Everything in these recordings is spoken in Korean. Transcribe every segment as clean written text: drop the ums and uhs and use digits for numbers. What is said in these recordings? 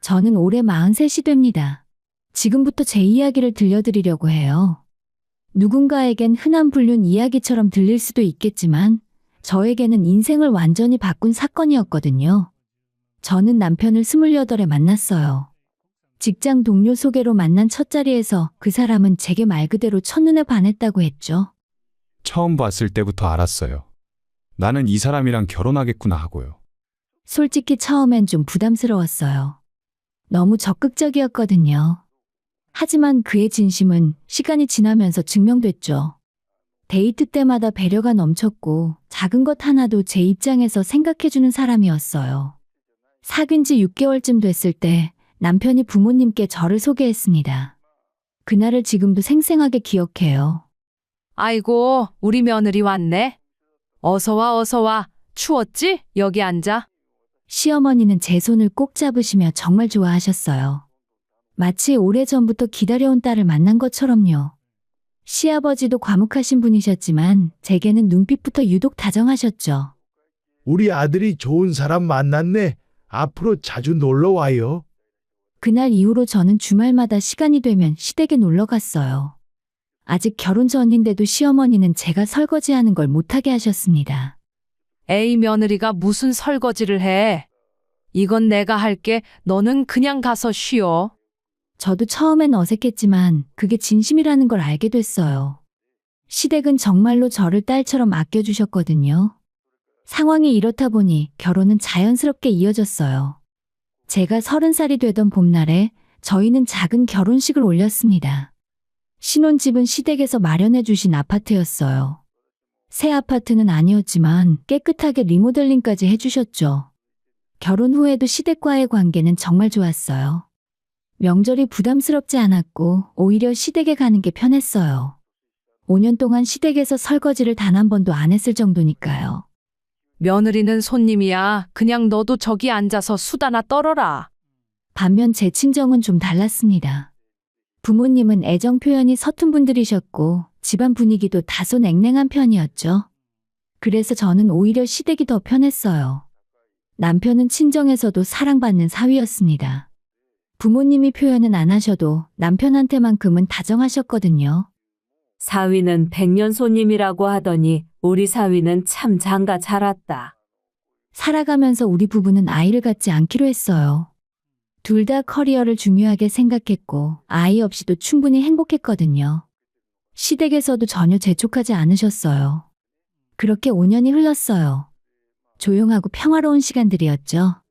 저는 올해 43이 됩니다. 지금부터 제 이야기를 들려드리려고 해요. 누군가에겐 흔한 불륜 이야기처럼 들릴 수도 있겠지만 저에게는 인생을 완전히 바꾼 사건이었거든요. 저는 남편을 28에 만났어요. 직장 동료 소개로 만난 첫 자리에서 그 사람은 제게 말 그대로 첫눈에 반했다고 했죠. 처음 봤을 때부터 알았어요. 나는 이 사람이랑 결혼하겠구나 하고요. 솔직히 처음엔 좀 부담스러웠어요. 너무 적극적이었거든요. 하지만 그의 진심은 시간이 지나면서 증명됐죠. 데이트 때마다 배려가 넘쳤고 작은 것 하나도 제 입장에서 생각해주는 사람이었어요. 사귄 지 6개월쯤 됐을 때 남편이 부모님께 저를 소개했습니다. 그날을 지금도 생생하게 기억해요. 아이고, 우리 며느리 왔네. 어서 와, 어서 와. 추웠지? 여기 앉아. 시어머니는 제 손을 꼭 잡으시며 정말 좋아하셨어요. 마치 오래전부터 기다려온 딸을 만난 것처럼요. 시아버지도 과묵하신 분이셨지만 제게는 눈빛부터 유독 다정하셨죠. 우리 아들이 좋은 사람 만났네. 앞으로 자주 놀러 와요. 그날 이후로 저는 주말마다 시간이 되면 시댁에 놀러 갔어요. 아직 결혼 전인데도 시어머니는 제가 설거지하는 걸 못하게 하셨습니다. 에이, 며느리가 무슨 설거지를 해. 이건 내가 할게. 너는 그냥 가서 쉬어. 저도 처음엔 어색했지만 그게 진심이라는 걸 알게 됐어요. 시댁은 정말로 저를 딸처럼 아껴주셨거든요. 상황이 이렇다 보니 결혼은 자연스럽게 이어졌어요. 제가 30살이 되던 봄날에 저희는 작은 결혼식을 올렸습니다. 신혼집은 시댁에서 마련해 주신 아파트였어요. 새 아파트는 아니었지만 깨끗하게 리모델링까지 해주셨죠. 결혼 후에도 시댁과의 관계는 정말 좋았어요. 명절이 부담스럽지 않았고 오히려 시댁에 가는 게 편했어요. 5년 동안 시댁에서 설거지를 단 한 번도 안 했을 정도니까요. 며느리는 손님이야. 그냥 너도 저기 앉아서 수다나 떨어라. 반면 제 친정은 좀 달랐습니다. 부모님은 애정 표현이 서툰 분들이셨고 집안 분위기도 다소 냉랭한 편이었죠. 그래서 저는 오히려 시댁이 더 편했어요. 남편은 친정에서도 사랑받는 사위였습니다. 부모님이 표현은 안 하셔도 남편한테만큼은 다정하셨거든요. 사위는 백년 손님이라고 하더니 우리 사위는 참 장가 잘 왔다. 살아가면서 우리 부부는 아이를 갖지 않기로 했어요. 둘 다 커리어를 중요하게 생각했고 아이 없이도 충분히 행복했거든요. 시댁에서도 전혀 재촉하지 않으셨어요. 그렇게 5년이 흘렀어요. 조용하고 평화로운 시간들이었죠.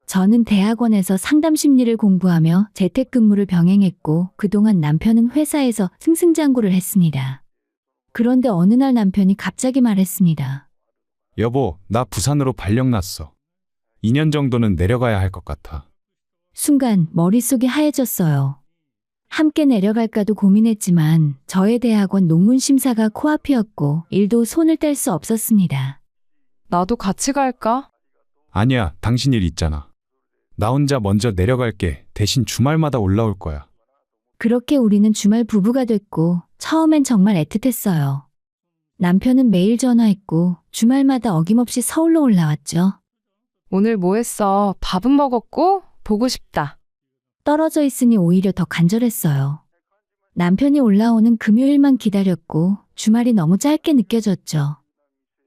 저는 대학원에서 상담 심리를 공부하며 재택근무를 병행했고 그동안 남편은 회사에서 승승장구를 했습니다. 그런데 어느 날 남편이 갑자기 말했습니다. 여보, 나 부산으로 발령 났어. 2년 정도는 내려가야 할 것 같아. 순간 머릿속이 하얘졌어요. 함께 내려갈까도 고민했지만 저의 대학원 논문 심사가 코앞이었고 일도 손을 뗄 수 없었습니다. 나도 같이 갈까? 아니야, 당신 일 있잖아. 나 혼자 먼저 내려갈게. 대신 주말마다 올라올 거야. 그렇게 우리는 주말 부부가 됐고 처음엔 정말 애틋했어요. 남편은 매일 전화했고 주말마다 어김없이 서울로 올라왔죠. 오늘 뭐 했어? 밥은 먹었고? 보고 싶다. 떨어져 있으니 오히려 더 간절했어요. 남편이 올라오는 금요일만 기다렸고 주말이 너무 짧게 느껴졌죠.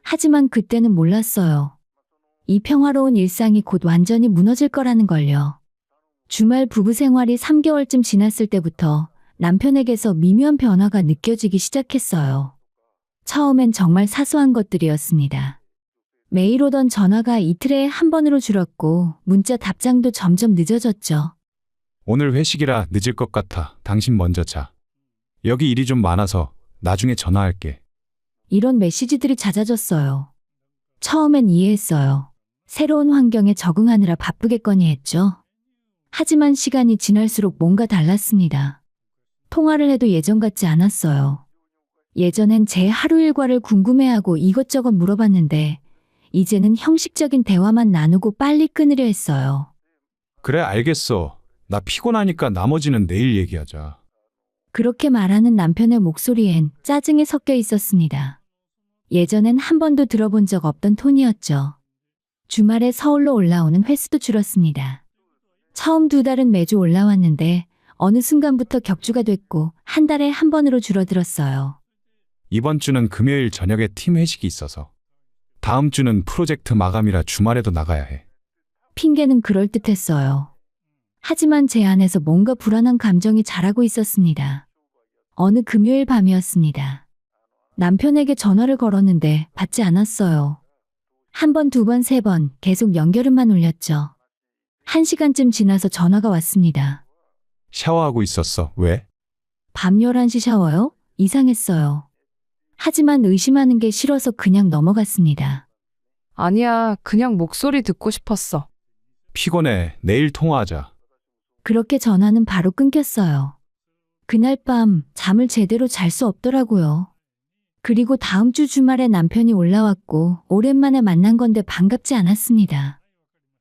하지만 그때는 몰랐어요. 이 평화로운 일상이 곧 완전히 무너질 거라는 걸요. 주말 부부 생활이 3개월쯤 지났을 때부터 남편에게서 미묘한 변화가 느껴지기 시작했어요. 처음엔 정말 사소한 것들이었습니다. 매일 오던 전화가 이틀에 한 번으로 줄었고 문자 답장도 점점 늦어졌죠. 오늘 회식이라 늦을 것 같아. 당신 먼저 자. 여기 일이 좀 많아서 나중에 전화할게. 이런 메시지들이 잦아졌어요. 처음엔 이해했어요. 새로운 환경에 적응하느라 바쁘겠거니 했죠. 하지만 시간이 지날수록 뭔가 달랐습니다. 통화를 해도 예전 같지 않았어요. 예전엔 제 하루 일과를 궁금해하고 이것저것 물어봤는데 이제는 형식적인 대화만 나누고 빨리 끊으려 했어요. 그래, 알겠어. 나 피곤하니까 나머지는 내일 얘기하자. 그렇게 말하는 남편의 목소리엔 짜증이 섞여 있었습니다. 예전엔 한 번도 들어본 적 없던 톤이었죠. 주말에 서울로 올라오는 횟수도 줄었습니다. 처음 2달은 매주 올라왔는데 어느 순간부터 격주가 됐고 한 달에 한 번으로 줄어들었어요. 이번 주는 금요일 저녁에 팀 회식이 있어서. 다음 주는 프로젝트 마감이라 주말에도 나가야 해. 핑계는 그럴듯했어요. 하지만 제 안에서 뭔가 불안한 감정이 자라고 있었습니다. 어느 금요일 밤이었습니다. 남편에게 전화를 걸었는데 받지 않았어요. 한 번, 2번, 3번 계속 연결음만 울렸죠. 1시간쯤 지나서 전화가 왔습니다. 샤워하고 있었어. 왜? 밤 11시 샤워요? 이상했어요. 하지만 의심하는 게 싫어서 그냥 넘어갔습니다. 아니야, 그냥 목소리 듣고 싶었어. 피곤해. 내일 통화하자. 그렇게 전화는 바로 끊겼어요. 그날 밤 잠을 제대로 잘 수 없더라고요. 그리고 다음 주 주말에 남편이 올라왔고 오랜만에 만난 건데 반갑지 않았습니다.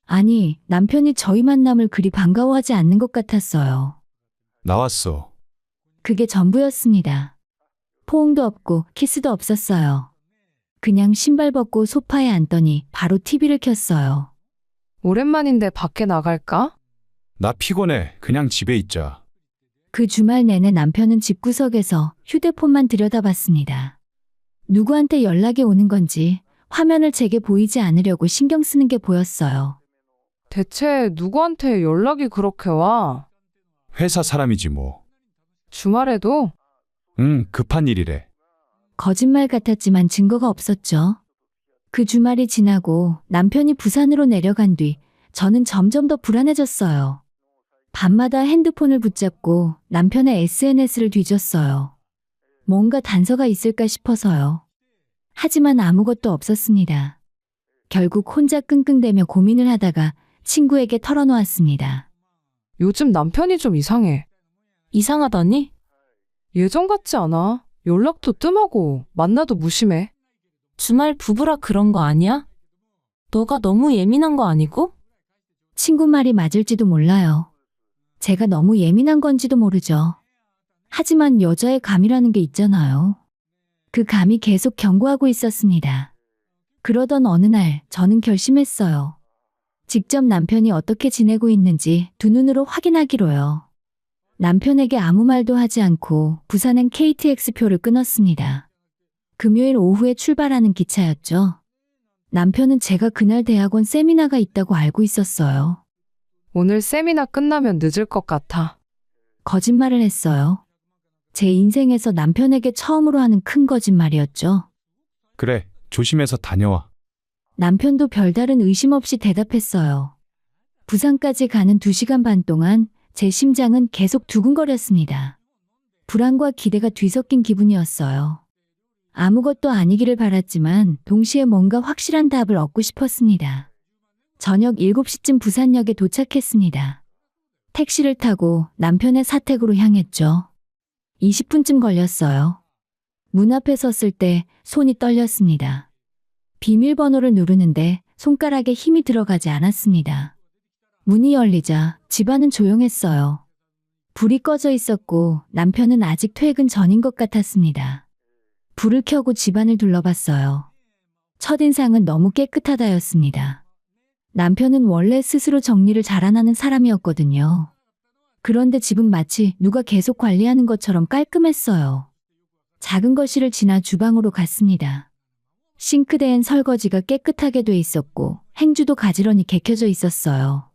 아니, 남편이 저희 만남을 그리 반가워하지 않는 것 같았어요. 나왔어. 그게 전부였습니다. 포옹도 없고 키스도 없었어요. 그냥 신발 벗고 소파에 앉더니 바로 TV를 켰어요. 오랜만인데 밖에 나갈까? 나 피곤해. 그냥 집에 있자. 그 주말 내내 남편은 집구석에서 휴대폰만 들여다봤습니다. 누구한테 연락이 오는 건지 화면을 제게 보이지 않으려고 신경 쓰는 게 보였어요. 대체 누구한테 연락이 그렇게 와? 회사 사람이지 뭐. 주말에도? 응, 급한 일이래. 거짓말 같았지만 증거가 없었죠. 그 주말이 지나고 남편이 부산으로 내려간 뒤 저는 점점 더 불안해졌어요. 밤마다 핸드폰을 붙잡고 남편의 SNS를 뒤졌어요. 뭔가 단서가 있을까 싶어서요. 하지만 아무것도 없었습니다. 결국 혼자 끙끙대며 고민을 하다가 친구에게 털어놓았습니다. 요즘 남편이 좀 이상해. 이상하더니? 예전 같지 않아. 연락도 뜸하고 만나도 무심해. 주말 부부라 그런 거 아니야? 너가 너무 예민한 거 아니고? 친구 말이 맞을지도 몰라요. 제가 너무 예민한 건지도 모르죠. 하지만 여자의 감이라는 게 있잖아요. 그 감이 계속 경고하고 있었습니다. 그러던 어느 날 저는 결심했어요. 직접 남편이 어떻게 지내고 있는지 두 눈으로 확인하기로요. 남편에게 아무 말도 하지 않고 부산행 KTX표를 끊었습니다. 금요일 오후에 출발하는 기차였죠. 남편은 제가 그날 대학원 세미나가 있다고 알고 있었어요. 오늘 세미나 끝나면 늦을 것 같아. 거짓말을 했어요. 제 인생에서 남편에게 처음으로 하는 큰 거짓말이었죠. 그래, 조심해서 다녀와. 남편도 별다른 의심 없이 대답했어요. 부산까지 가는 2시간 반 동안 제 심장은 계속 두근거렸습니다. 불안과 기대가 뒤섞인 기분이었어요. 아무것도 아니기를 바랐지만 동시에 뭔가 확실한 답을 얻고 싶었습니다. 저녁 7시쯤 부산역에 도착했습니다. 택시를 타고 남편의 사택으로 향했죠. 20분쯤 걸렸어요. 문 앞에 섰을 때 손이 떨렸습니다. 비밀번호를 누르는데 손가락에 힘이 들어가지 않았습니다. 문이 열리자 집안은 조용했어요. 불이 꺼져 있었고 남편은 아직 퇴근 전인 것 같았습니다. 불을 켜고 집안을 둘러봤어요. 첫인상은 너무 깨끗하다였습니다. 남편은 원래 스스로 정리를 잘하는 사람이었거든요. 그런데 집은 마치 누가 계속 관리하는 것처럼 깔끔했어요. 작은 거실을 지나 주방으로 갔습니다. 싱크대엔 설거지가 깨끗하게 돼 있었고 행주도 가지런히 개켜져 있었어요.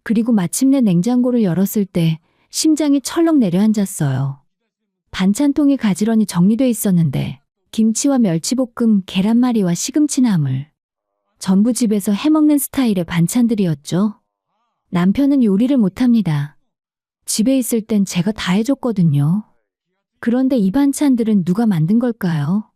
그리고 마침내 냉장고를 열었을 때 심장이 철렁 내려앉았어요. 반찬통이 가지런히 정리돼 있었는데 김치와 멸치볶음, 계란말이와 시금치 나물. 전부 집에서 해먹는 스타일의 반찬들이었죠. 남편은 요리를 못합니다. 집에 있을 땐 제가 다 해줬거든요. 그런데 이 반찬들은 누가 만든 걸까요?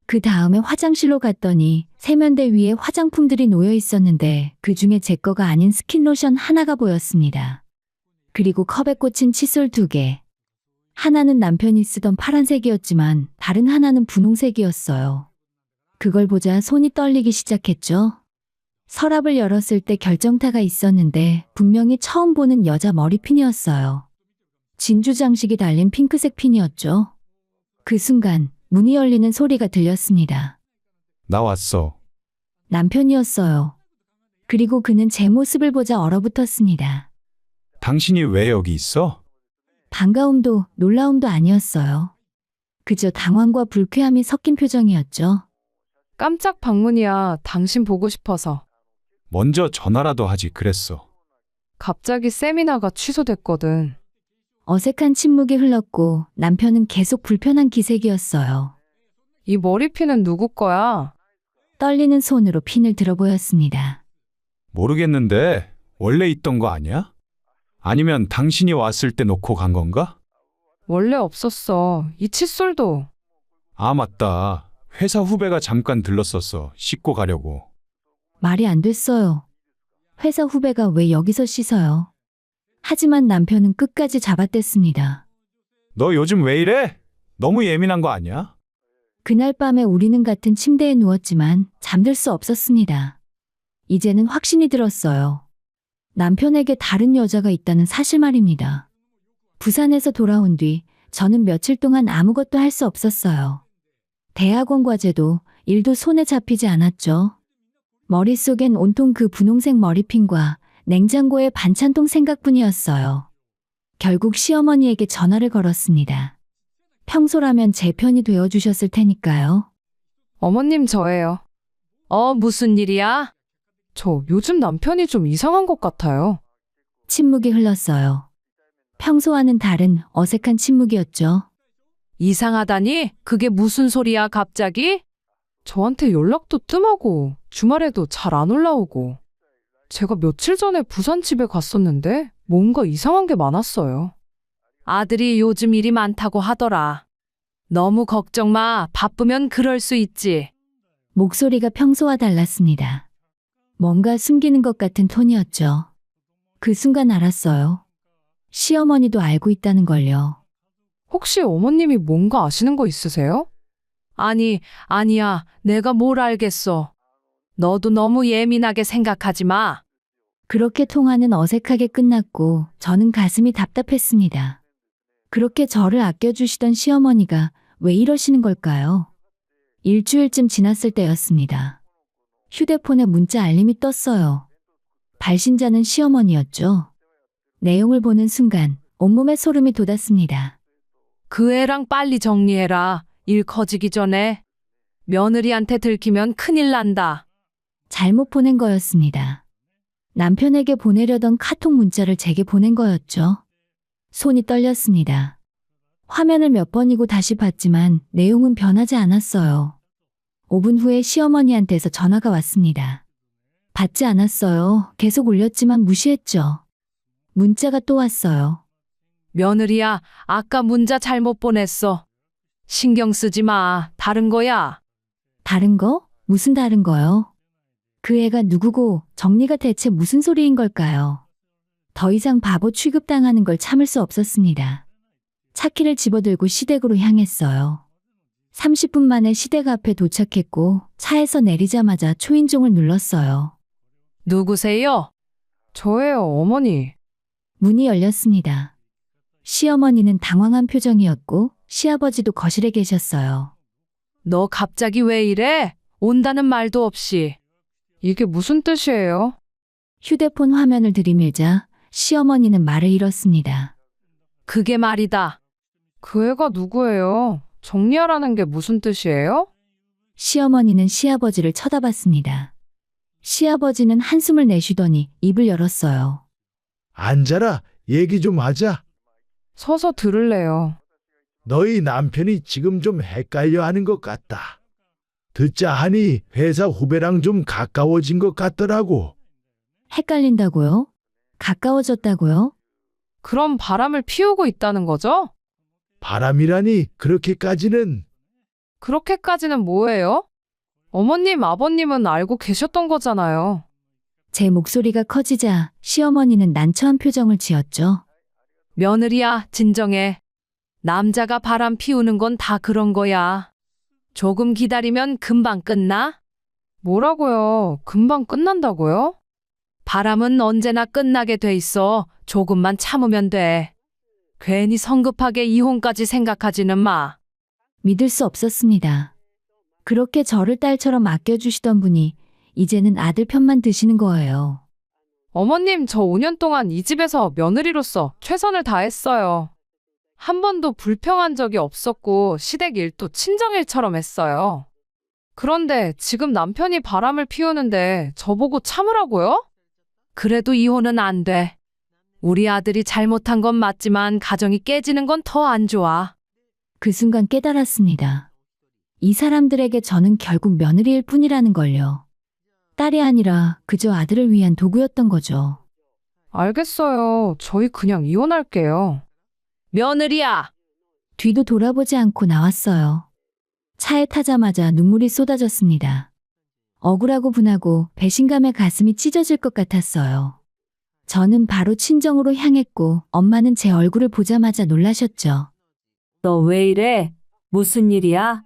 그 다음에 화장실로 갔더니 세면대 위에 화장품들이 놓여 있었는데 그 중에 제 거가 아닌 스킨로션 하나가 보였습니다. 그리고 컵에 꽂힌 칫솔 2개. 하나는 남편이 쓰던 파란색이었지만 다른 하나는 분홍색이었어요. 그걸 보자 손이 떨리기 시작했죠. 서랍을 열었을 때 결정타가 있었는데 분명히 처음 보는 여자 머리핀이었어요. 진주 장식이 달린 핑크색 핀이었죠. 그 순간 문이 열리는 소리가 들렸습니다. 나 왔어. 남편이었어요. 그리고 그는 제 모습을 보자 얼어붙었습니다. 당신이 왜 여기 있어? 반가움도 놀라움도 아니었어요. 그저 당황과 불쾌함이 섞인 표정이었죠. 깜짝 방문이야. 당신 보고 싶어서. 먼저 전화라도 하지 그랬어. 갑자기 세미나가 취소됐거든. 어색한 침묵이 흘렀고 남편은 계속 불편한 기색이었어요. 이 머리핀은 누구 거야? 떨리는 손으로 핀을 들어 보였습니다. 모르겠는데 원래 있던 거 아니야? 아니면 당신이 왔을 때 놓고 간 건가? 원래 없었어. 이 칫솔도. 아, 맞다. 회사 후배가 잠깐 들렀었어. 씻고 가려고. 말이 안 됐어요. 회사 후배가 왜 여기서 씻어요? 하지만 남편은 끝까지 잡아댔습니다. 너 요즘 왜 이래? 너무 예민한 거 아니야? 그날 밤에 우리는 같은 침대에 누웠지만 잠들 수 없었습니다. 이제는 확신이 들었어요. 남편에게 다른 여자가 있다는 사실 말입니다. 부산에서 돌아온 뒤 저는 며칠 동안 아무것도 할 수 없었어요. 대학원 과제도 일도 손에 잡히지 않았죠. 머릿속엔 온통 그 분홍색 머리핀과 냉장고의 반찬통 생각뿐이었어요. 결국 시어머니에게 전화를 걸었습니다. 평소라면 제 편이 되어주셨을 테니까요. 어머님 저예요. 무슨 일이야? 저 요즘 남편이 좀 이상한 것 같아요. 침묵이 흘렀어요. 평소와는 다른 어색한 침묵이었죠. 이상하다니? 그게 무슨 소리야 갑자기? 저한테 연락도 뜸하고 주말에도 잘 안 올라오고. 제가 며칠 전에 부산 집에 갔었는데 뭔가 이상한 게 많았어요. 아들이 요즘 일이 많다고 하더라. 너무 걱정 마. 바쁘면 그럴 수 있지. 목소리가 평소와 달랐습니다. 뭔가 숨기는 것 같은 톤이었죠. 그 순간 알았어요. 시어머니도 알고 있다는 걸요. 혹시 어머님이 뭔가 아시는 거 있으세요? 아니야. 내가 뭘 알겠어. 너도 너무 예민하게 생각하지 마. 그렇게 통화는 어색하게 끝났고 저는 가슴이 답답했습니다. 그렇게 저를 아껴주시던 시어머니가 왜 이러시는 걸까요? 일주일쯤 지났을 때였습니다. 휴대폰에 문자 알림이 떴어요. 발신자는 시어머니였죠. 내용을 보는 순간 온몸에 소름이 돋았습니다. 그 애랑 빨리 정리해라. 일 커지기 전에. 며느리한테 들키면 큰일 난다. 잘못 보낸 거였습니다. 남편에게 보내려던 카톡 문자를 제게 보낸 거였죠. 손이 떨렸습니다. 화면을 몇 번이고 다시 봤지만 내용은 변하지 않았어요. 5분 후에 시어머니한테서 전화가 왔습니다. 받지 않았어요. 계속 울렸지만 무시했죠. 문자가 또 왔어요. 며느리야, 아까 문자 잘못 보냈어. 신경 쓰지 마. 다른 거야. 다른 거? 무슨 다른 거요? 그 애가 누구고 정리가 대체 무슨 소리인 걸까요? 더 이상 바보 취급당하는 걸 참을 수 없었습니다. 차키를 집어들고 시댁으로 향했어요. 30분 만에 시댁 앞에 도착했고 차에서 내리자마자 초인종을 눌렀어요. 누구세요? 저예요, 어머니. 문이 열렸습니다. 시어머니는 당황한 표정이었고 시아버지도 거실에 계셨어요. 너 갑자기 왜 이래? 온다는 말도 없이. 이게 무슨 뜻이에요? 휴대폰 화면을 들이밀자 시어머니는 말을 잃었습니다. 그게 말이다. 그 애가 누구예요? 정리하라는 게 무슨 뜻이에요? 시어머니는 시아버지를 쳐다봤습니다. 시아버지는 한숨을 내쉬더니 입을 열었어요. 앉아라. 얘기 좀 하자. 서서 들을래요. 너희 남편이 지금 좀 헷갈려 하는 것 같다. 듣자 하니 회사 후배랑 좀 가까워진 것 같더라고. 헷갈린다고요? 가까워졌다고요? 그럼 바람을 피우고 있다는 거죠? 바람이라니 그렇게까지는. 그렇게까지는 뭐예요? 어머님, 아버님은 알고 계셨던 거잖아요. 제 목소리가 커지자 시어머니는 난처한 표정을 지었죠. 며느리야, 진정해. 남자가 바람 피우는 건 다 그런 거야. 조금 기다리면 금방 끝나? 뭐라고요? 금방 끝난다고요? 바람은 언제나 끝나게 돼 있어. 조금만 참으면 돼. 괜히 성급하게 이혼까지 생각하지는 마. 믿을 수 없었습니다. 그렇게 저를 딸처럼 아껴주시던 분이 이제는 아들 편만 드시는 거예요. 어머님, 저 5년 동안 이 집에서 며느리로서 최선을 다했어요. 한 번도 불평한 적이 없었고 시댁 일도 친정일처럼 했어요. 그런데 지금 남편이 바람을 피우는데 저보고 참으라고요? 그래도 이혼은 안 돼. 우리 아들이 잘못한 건 맞지만 가정이 깨지는 건 더 안 좋아. 그 순간 깨달았습니다. 이 사람들에게 저는 결국 며느리일 뿐이라는 걸요. 딸이 아니라 그저 아들을 위한 도구였던 거죠. 알겠어요. 저희 그냥 이혼할게요. 며느리야! 뒤도 돌아보지 않고 나왔어요. 차에 타자마자 눈물이 쏟아졌습니다. 억울하고 분하고 배신감에 가슴이 찢어질 것 같았어요. 저는 바로 친정으로 향했고 엄마는 제 얼굴을 보자마자 놀라셨죠. 너 왜 이래? 무슨 일이야?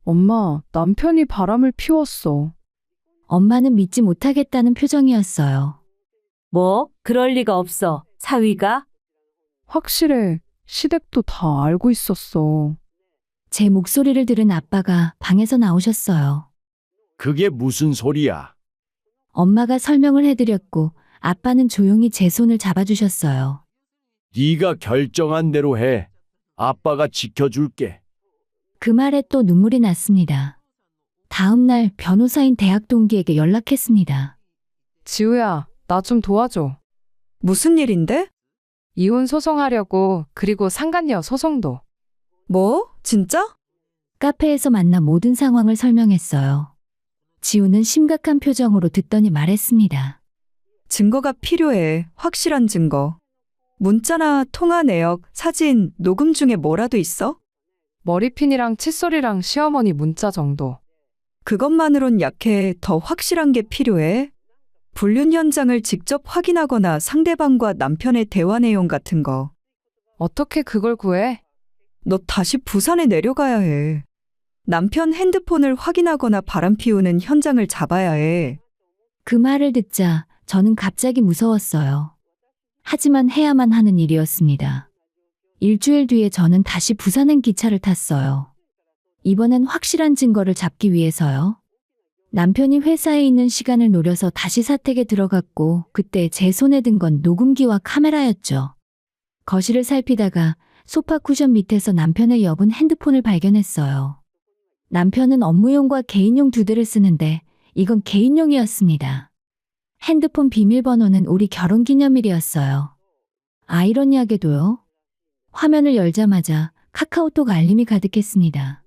엄마, 남편이 바람을 피웠어. 엄마는 믿지 못하겠다는 표정이었어요. 뭐? 그럴 리가 없어. 사위가? 확실해. 시댁도 다 알고 있었어. 제 목소리를 들은 아빠가 방에서 나오셨어요. 그게 무슨 소리야? 엄마가 설명을 해드렸고 아빠는 조용히 제 손을 잡아주셨어요. 네가 결정한 대로 해. 아빠가 지켜줄게. 그 말에 또 눈물이 났습니다. 다음 날 변호사인 대학 동기에게 연락했습니다. 지우야, 나 좀 도와줘. 무슨 일인데? 이혼 소송하려고, 그리고 상간녀 소송도. 뭐? 진짜? 카페에서 만나 모든 상황을 설명했어요. 지우는 심각한 표정으로 듣더니 말했습니다. 증거가 필요해. 확실한 증거. 문자나 통화 내역, 사진, 녹음 중에 뭐라도 있어? 머리핀이랑 칫솔이랑 시어머니 문자 정도. 그것만으론 약해. 더 확실한 게 필요해. 불륜 현장을 직접 확인하거나 상대방과 남편의 대화 내용 같은 거. 어떻게 그걸 구해? 너 다시 부산에 내려가야 해. 남편 핸드폰을 확인하거나 바람 피우는 현장을 잡아야 해. 그 말을 듣자 저는 갑자기 무서웠어요. 하지만 해야만 하는 일이었습니다. 일주일 뒤에 저는 다시 부산행 기차를 탔어요. 이번엔 확실한 증거를 잡기 위해서요. 남편이 회사에 있는 시간을 노려서 다시 사택에 들어갔고 그때 제 손에 든 건 녹음기와 카메라였죠. 거실을 살피다가 소파 쿠션 밑에서 남편의 여분 핸드폰을 발견했어요. 남편은 업무용과 개인용 두 대를 쓰는데 이건 개인용이었습니다. 핸드폰 비밀번호는 우리 결혼기념일이었어요. 아이러니하게도요. 화면을 열자마자 카카오톡 알림이 가득했습니다.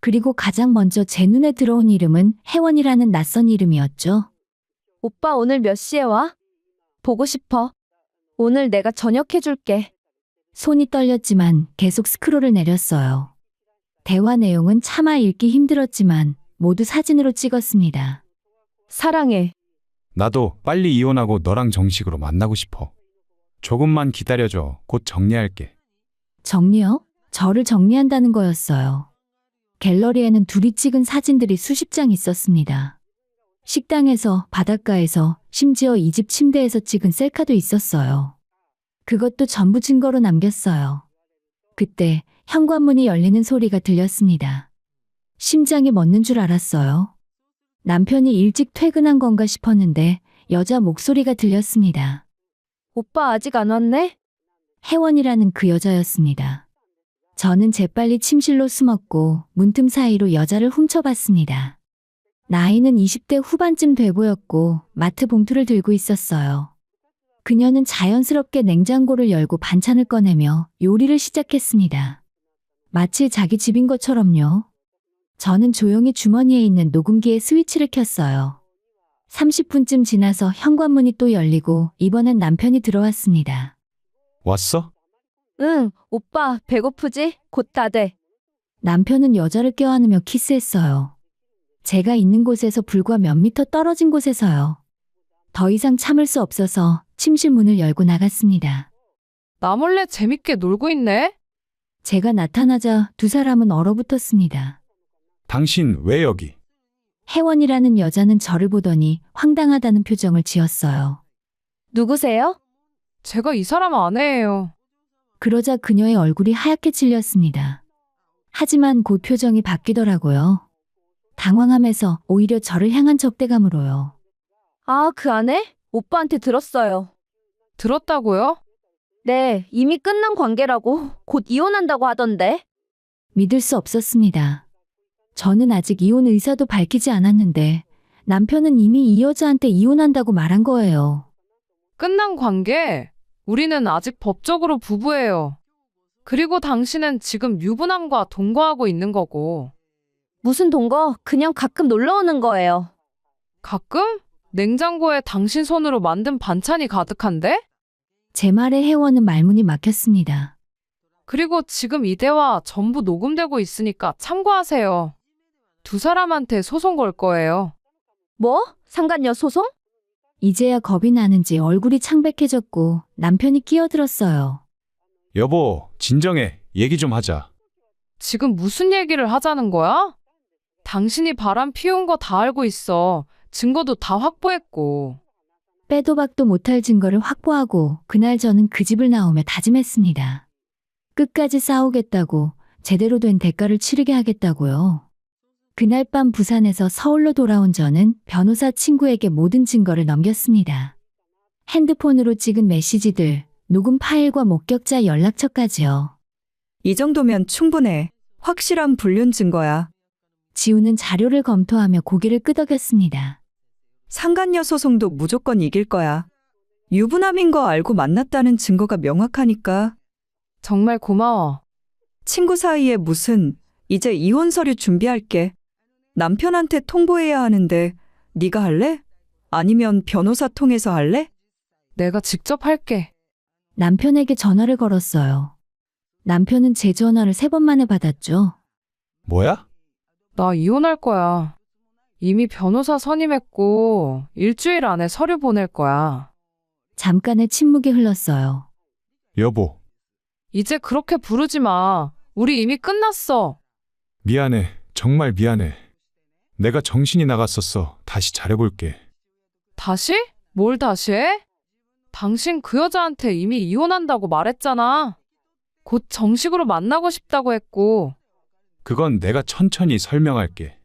그리고 가장 먼저 제 눈에 들어온 이름은 혜원이라는 낯선 이름이었죠. 오빠 오늘 몇 시에 와? 보고 싶어. 오늘 내가 저녁 해줄게. 손이 떨렸지만 계속 스크롤을 내렸어요. 대화 내용은 차마 읽기 힘들었지만 모두 사진으로 찍었습니다. 사랑해. 나도 빨리 이혼하고 너랑 정식으로 만나고 싶어. 조금만 기다려줘. 곧 정리할게. 정리요? 저를 정리한다는 거였어요. 갤러리에는 둘이 찍은 사진들이 수십 장 있었습니다. 식당에서, 바닷가에서, 심지어 이 집 침대에서 찍은 셀카도 있었어요. 그것도 전부 증거로 남겼어요. 그때 현관문이 열리는 소리가 들렸습니다. 심장이 멎는 줄 알았어요. 남편이 일찍 퇴근한 건가 싶었는데 여자 목소리가 들렸습니다. 오빠 아직 안 왔네? 혜원이라는 그 여자였습니다. 저는 재빨리 침실로 숨었고 문틈 사이로 여자를 훔쳐봤습니다. 나이는 20대 후반쯤 돼 보였고 마트 봉투를 들고 있었어요. 그녀는 자연스럽게 냉장고를 열고 반찬을 꺼내며 요리를 시작했습니다. 마치 자기 집인 것처럼요. 저는 조용히 주머니에 있는 녹음기에 스위치를 켰어요. 30분쯤 지나서 현관문이 또 열리고 이번엔 남편이 들어왔습니다. 왔어? 응, 오빠 배고프지? 곧 다 돼. 남편은 여자를 껴안으며 키스했어요. 제가 있는 곳에서 불과 몇 미터 떨어진 곳에서요. 더 이상 참을 수 없어서 침실 문을 열고 나갔습니다. 나 몰래 재밌게 놀고 있네? 제가 나타나자 두 사람은 얼어붙었습니다. 당신 왜 여기? 혜원이라는 여자는 저를 보더니 황당하다는 표정을 지었어요. 누구세요? 제가 이 사람 아내예요. 그러자 그녀의 얼굴이 하얗게 질렸습니다. 하지만 곧 표정이 바뀌더라고요. 당황하면서 오히려 저를 향한 적대감으로요. 아, 그 아내? 오빠한테 들었어요. 들었다고요? 네, 이미 끝난 관계라고 곧 이혼한다고 하던데. 믿을 수 없었습니다. 저는 아직 이혼 의사도 밝히지 않았는데 남편은 이미 이 여자한테 이혼한다고 말한 거예요. 끝난 관계? 우리는 아직 법적으로 부부예요. 그리고 당신은 지금 유부남과 동거하고 있는 거고. 무슨 동거? 그냥 가끔 놀러 오는 거예요. 가끔? 냉장고에 당신 손으로 만든 반찬이 가득한데? 제 말에 혜원은 말문이 막혔습니다. 그리고 지금 이 대화 전부 녹음되고 있으니까 참고하세요. 두 사람한테 소송 걸 거예요. 뭐? 상간녀 소송? 이제야 겁이 나는지 얼굴이 창백해졌고 남편이 끼어들었어요. 여보, 진정해. 얘기 좀 하자. 지금 무슨 얘기를 하자는 거야? 당신이 바람 피운 거 다 알고 있어. 증거도 다 확보했고. 빼도 박도 못할 증거를 확보하고 그날 저는 그 집을 나오며 다짐했습니다. 끝까지 싸우겠다고, 제대로 된 대가를 치르게 하겠다고요. 그날 밤 부산에서 서울로 돌아온 저는 변호사 친구에게 모든 증거를 넘겼습니다. 핸드폰으로 찍은 메시지들, 녹음 파일과 목격자 연락처까지요. 이 정도면 충분해. 확실한 불륜 증거야. 지우는 자료를 검토하며 고개를 끄덕였습니다. 상간녀 소송도 무조건 이길 거야. 유부남인 거 알고 만났다는 증거가 명확하니까. 정말 고마워. 친구 사이에 무슨, 이제 이혼 서류 준비할게. 남편한테 통보해야 하는데 네가 할래? 아니면 변호사 통해서 할래? 내가 직접 할게. 남편에게 전화를 걸었어요. 남편은 제 전화를 3번 만에 받았죠. 뭐야? 나 이혼할 거야. 이미 변호사 선임했고 일주일 안에 서류 보낼 거야. 잠깐의 침묵이 흘렀어요. 여보, 이제 그렇게 부르지 마. 우리 이미 끝났어. 미안해. 정말 미안해. 내가 정신이 나갔었어. 다시 잘해볼게. 다시? 뭘 다시 해? 당신 그 여자한테 이미 이혼한다고 말했잖아. 곧 정식으로 만나고 싶다고 했고. 그건 내가 천천히 설명할게.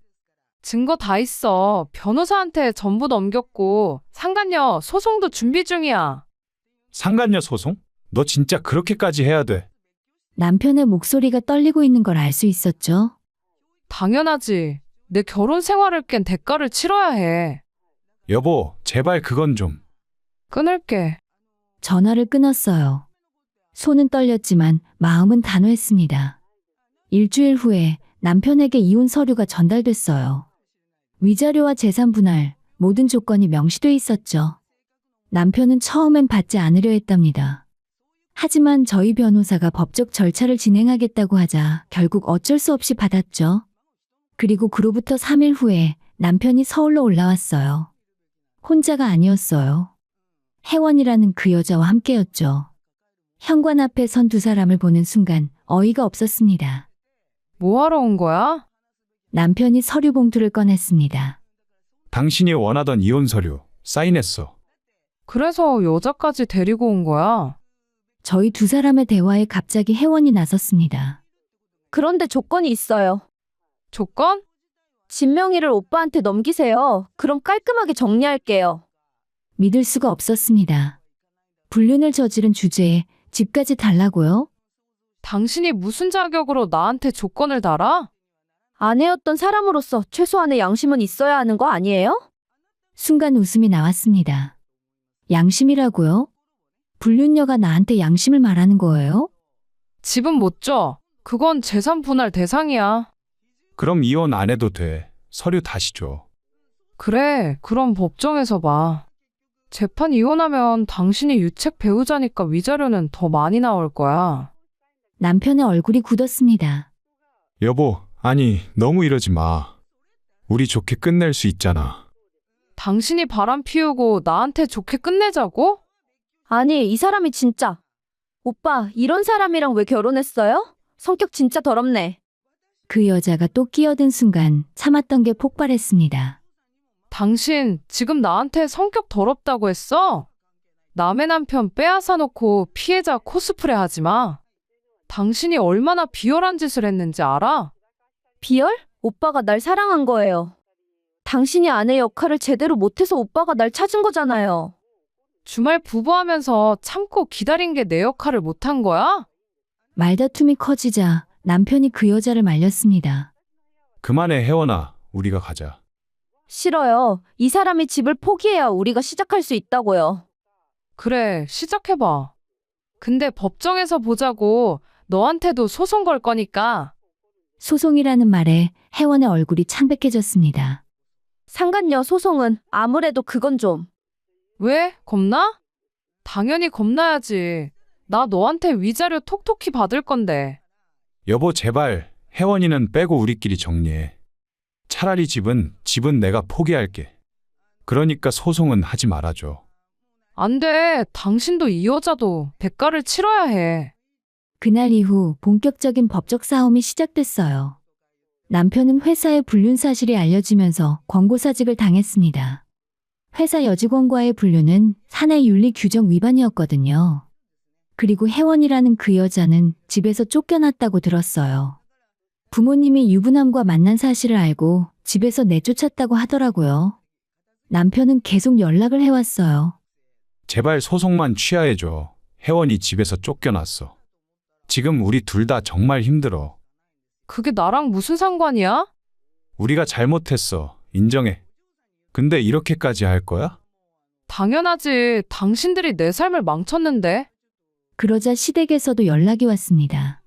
증거 다 있어. 변호사한테 전부 넘겼고 상간녀 소송도 준비 중이야. 상간녀 소송? 너 진짜 그렇게까지 해야 돼? 남편의 목소리가 떨리고 있는 걸 알 수 있었죠. 당연하지. 내 결혼 생활을 깬 대가를 치러야 해. 여보, 제발 그건 좀. 끊을게. 전화를 끊었어요. 손은 떨렸지만 마음은 단호했습니다. 일주일 후에 남편에게 이혼 서류가 전달됐어요. 위자료와 재산 분할, 모든 조건이 명시돼 있었죠. 남편은 처음엔 받지 않으려 했답니다. 하지만 저희 변호사가 법적 절차를 진행하겠다고 하자 결국 어쩔 수 없이 받았죠. 그리고 그로부터 3일 후에 남편이 서울로 올라왔어요. 혼자가 아니었어요. 혜원이라는 그 여자와 함께였죠. 현관 앞에 선 두 사람을 보는 순간 어이가 없었습니다. 뭐하러 온 거야? 남편이 서류 봉투를 꺼냈습니다. 당신이 원하던 이혼 서류 사인했어. 그래서 여자까지 데리고 온 거야. 저희 두 사람의 대화에 갑자기 혜원이 나섰습니다. 그런데 조건이 있어요. 조건? 집 명의를 오빠한테 넘기세요. 그럼 깔끔하게 정리할게요. 믿을 수가 없었습니다. 불륜을 저지른 주제에 집까지 달라고요? 당신이 무슨 자격으로 나한테 조건을 달아? 아내였던 사람으로서 최소한의 양심은 있어야 하는 거 아니에요? 순간 웃음이 나왔습니다. 양심이라고요? 불륜녀가 나한테 양심을 말하는 거예요? 집은 못 줘. 그건 재산 분할 대상이야. 그럼 이혼 안 해도 돼. 서류 다시 줘. 그래, 그럼 법정에서 봐. 재판 이혼하면 당신이 유책 배우자니까 위자료는 더 많이 나올 거야. 남편의 얼굴이 굳었습니다. 여보, 아니, 너무 이러지 마. 우리 좋게 끝낼 수 있잖아. 당신이 바람 피우고 나한테 좋게 끝내자고? 아니, 이 사람이 진짜. 오빠, 이런 사람이랑 왜 결혼했어요? 성격 진짜 더럽네. 그 여자가 또 끼어든 순간 참았던 게 폭발했습니다. 당신 지금 나한테 성격 더럽다고 했어? 남의 남편 빼앗아 놓고 피해자 코스프레 하지 마. 당신이 얼마나 비열한 짓을 했는지 알아? 비열? 오빠가 날 사랑한 거예요. 당신이 아내 역할을 제대로 못해서 오빠가 날 찾은 거잖아요. 주말 부부하면서 참고 기다린 게 내 역할을 못한 거야? 말다툼이 커지자 남편이 그 여자를 말렸습니다. 그만해, 혜원아. 우리가 가자. 싫어요. 이 사람이 집을 포기해야 우리가 시작할 수 있다고요. 그래, 시작해봐. 근데 법정에서 보자고. 너한테도 소송 걸 거니까. 소송이라는 말에 혜원의 얼굴이 창백해졌습니다. 상간녀 소송은 아무래도 그건 좀. 왜? 겁나? 당연히 겁나야지. 나 너한테 위자료 톡톡히 받을 건데. 여보, 제발 혜원이는 빼고 우리끼리 정리해. 차라리 집은 내가 포기할게. 그러니까 소송은 하지 말아줘. 안 돼. 당신도 이 여자도 대가를 치러야 해. 그날 이후 본격적인 법적 싸움이 시작됐어요. 남편은 회사의 불륜 사실이 알려지면서 권고사직을 당했습니다. 회사 여직원과의 불륜은 사내 윤리 규정 위반이었거든요. 그리고 혜원이라는 그 여자는 집에서 쫓겨났다고 들었어요. 부모님이 유부남과 만난 사실을 알고 집에서 내쫓았다고 하더라고요. 남편은 계속 연락을 해왔어요. 제발 소송만 취하해줘. 혜원이 집에서 쫓겨났어. 지금 우리 둘 다 정말 힘들어. 그게 나랑 무슨 상관이야? 우리가 잘못했어. 인정해. 근데 이렇게까지 할 거야? 당연하지. 당신들이 내 삶을 망쳤는데. 그러자 시댁에서도 연락이 왔습니다.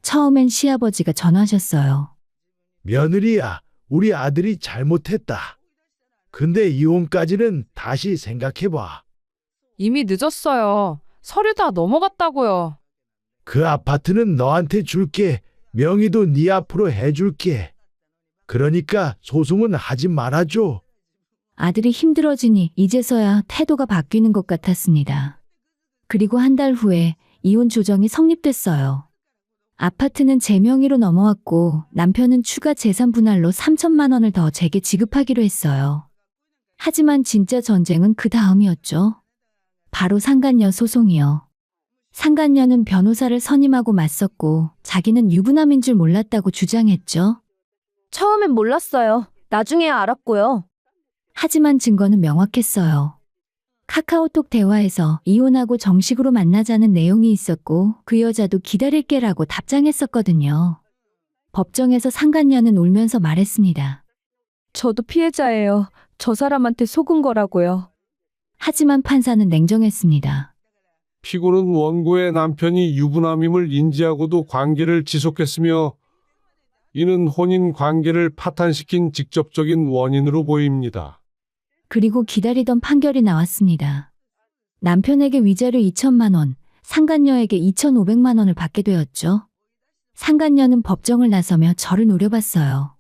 처음엔 시아버지가 전화하셨어요. 며느리야, 우리 아들이 잘못했다. 근데 이혼까지는 다시 생각해봐. 이미 늦었어요. 서류 다 넘어갔다고요. 그 아파트는 너한테 줄게. 명의도 네 앞으로 해줄게. 그러니까 소송은 하지 말아줘. 아들이 힘들어지니 이제서야 태도가 바뀌는 것 같았습니다. 그리고 한 달 후에 이혼 조정이 성립됐어요. 아파트는 제 명의로 넘어왔고 남편은 추가 재산 분할로 3천만 원을 더 제게 지급하기로 했어요. 하지만 진짜 전쟁은 그 다음이었죠. 바로 상간녀 소송이요. 상간녀는 변호사를 선임하고 맞섰고 자기는 유부남인 줄 몰랐다고 주장했죠. 처음엔 몰랐어요. 나중에야 알았고요. 하지만 증거는 명확했어요. 카카오톡 대화에서 이혼하고 정식으로 만나자는 내용이 있었고 그 여자도 기다릴게라고 답장했었거든요. 법정에서 상간녀는 울면서 말했습니다. 저도 피해자예요. 저 사람한테 속은 거라고요. 하지만 판사는 냉정했습니다. 피고는 원고의 남편이 유부남임을 인지하고도 관계를 지속했으며 이는 혼인 관계를 파탄시킨 직접적인 원인으로 보입니다. 그리고 기다리던 판결이 나왔습니다. 남편에게 위자료 2천만 원, 상간녀에게 2,500만 원을 받게 되었죠. 상간녀는 법정을 나서며 저를 노려봤어요.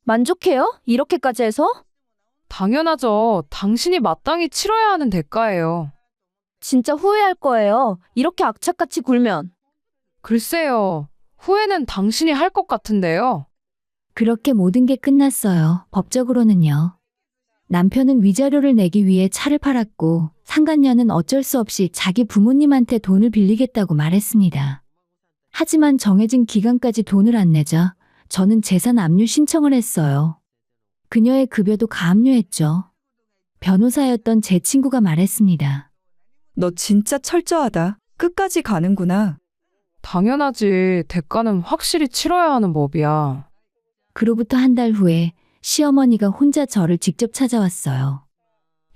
만족해요? 이렇게까지 해서? 당연하죠. 당신이 마땅히 치러야 하는 대가예요. 진짜 후회할 거예요. 이렇게 악착같이 굴면. 글쎄요. 후회는 당신이 할 것 같은데요. 그렇게 모든 게 끝났어요. 법적으로는요. 남편은 위자료를 내기 위해 차를 팔았고 상간녀는 어쩔 수 없이 자기 부모님한테 돈을 빌리겠다고 말했습니다. 하지만 정해진 기간까지 돈을 안 내자 저는 재산 압류 신청을 했어요. 그녀의 급여도 가압류했죠. 변호사였던 제 친구가 말했습니다. 너 진짜 철저하다. 끝까지 가는구나. 당연하지. 대가는 확실히 치러야 하는 법이야. 그로부터 한 달 후에 시어머니가 혼자 저를 직접 찾아왔어요.